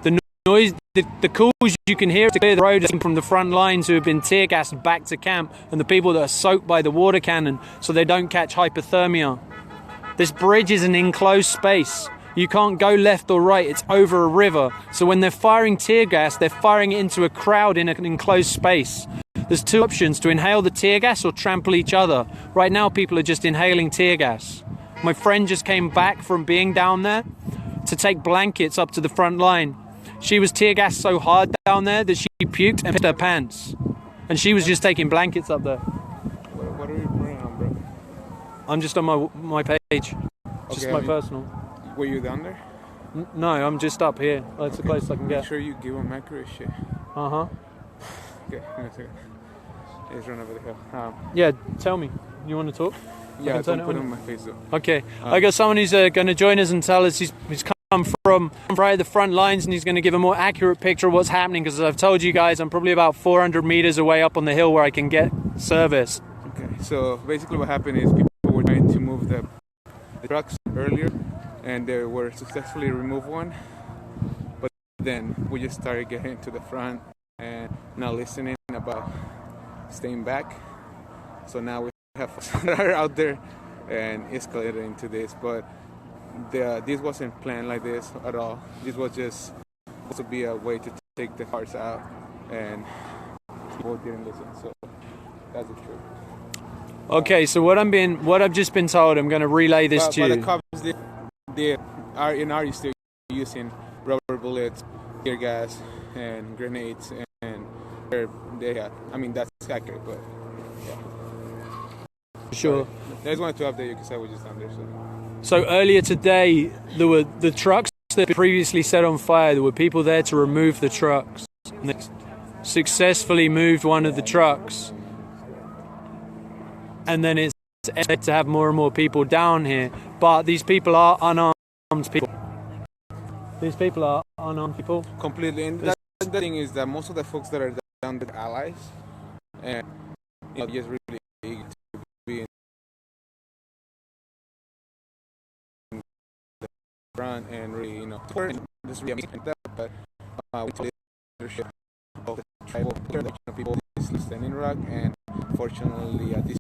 The noise, the calls you can hear to clear the road from the front lines who have been tear gassed back to camp, and the people that are soaked by the water cannon so they don't catch hypothermia. This bridge is an enclosed space. You can't go left or right, it's over a river. So when they're firing tear gas, they're firing it into a crowd in an enclosed space. There's two options: to inhale the tear gas or trample each other. Right now people are just inhaling tear gas. My friend just came back from being down there to take blankets up to the front line. She was tear gassed so hard down there that she puked and pissed her pants. And she was just taking blankets up there. What are you putting on, bro? I'm just on my page. Just Okay, my personal. Were you down there? No, I'm just up here. That's the closest I can Make get. sure you give them accurate shit. Uh-huh. Okay, give me a second. Let's run over the hill. Yeah, tell me. You want to talk? Yeah, can turn don't it put it on. on my face though. Okay. I got someone who's going to join us and tell us he's come from right at the front lines, and he's going to give a more accurate picture of what's happening, because as I've told you guys, I'm probably about 400 meters away up on the hill where I can get service. Okay, so basically what happened is people were trying to move the trucks earlier, and they were successfully removed one, but then we just started getting to the front and not listening about staying back. So now we have that are out there and escalated into this, but this wasn't planned like this at all. This was just supposed to be a way to take the cars out, and people didn't listen. So that's the truth. Okay, so what I've just been told, I'm going to relay this to But you. the cops are still using rubber bullets, tear gas, and grenades, and that's accurate, but yeah. Sure. I just wanted to update you because I was just down there. So earlier today, there were the trucks that were previously set on fire. There were people there to remove the trucks. And they successfully moved one of the trucks. And then it's expected to have more and more people down here. But these people are unarmed people. These people are unarmed people. Completely. And the thing is that most of the folks that are down there are allies, and just really eager to be in the front and really, just really amazing that. But we told leadership of the tribal people is standing rock, and fortunately at this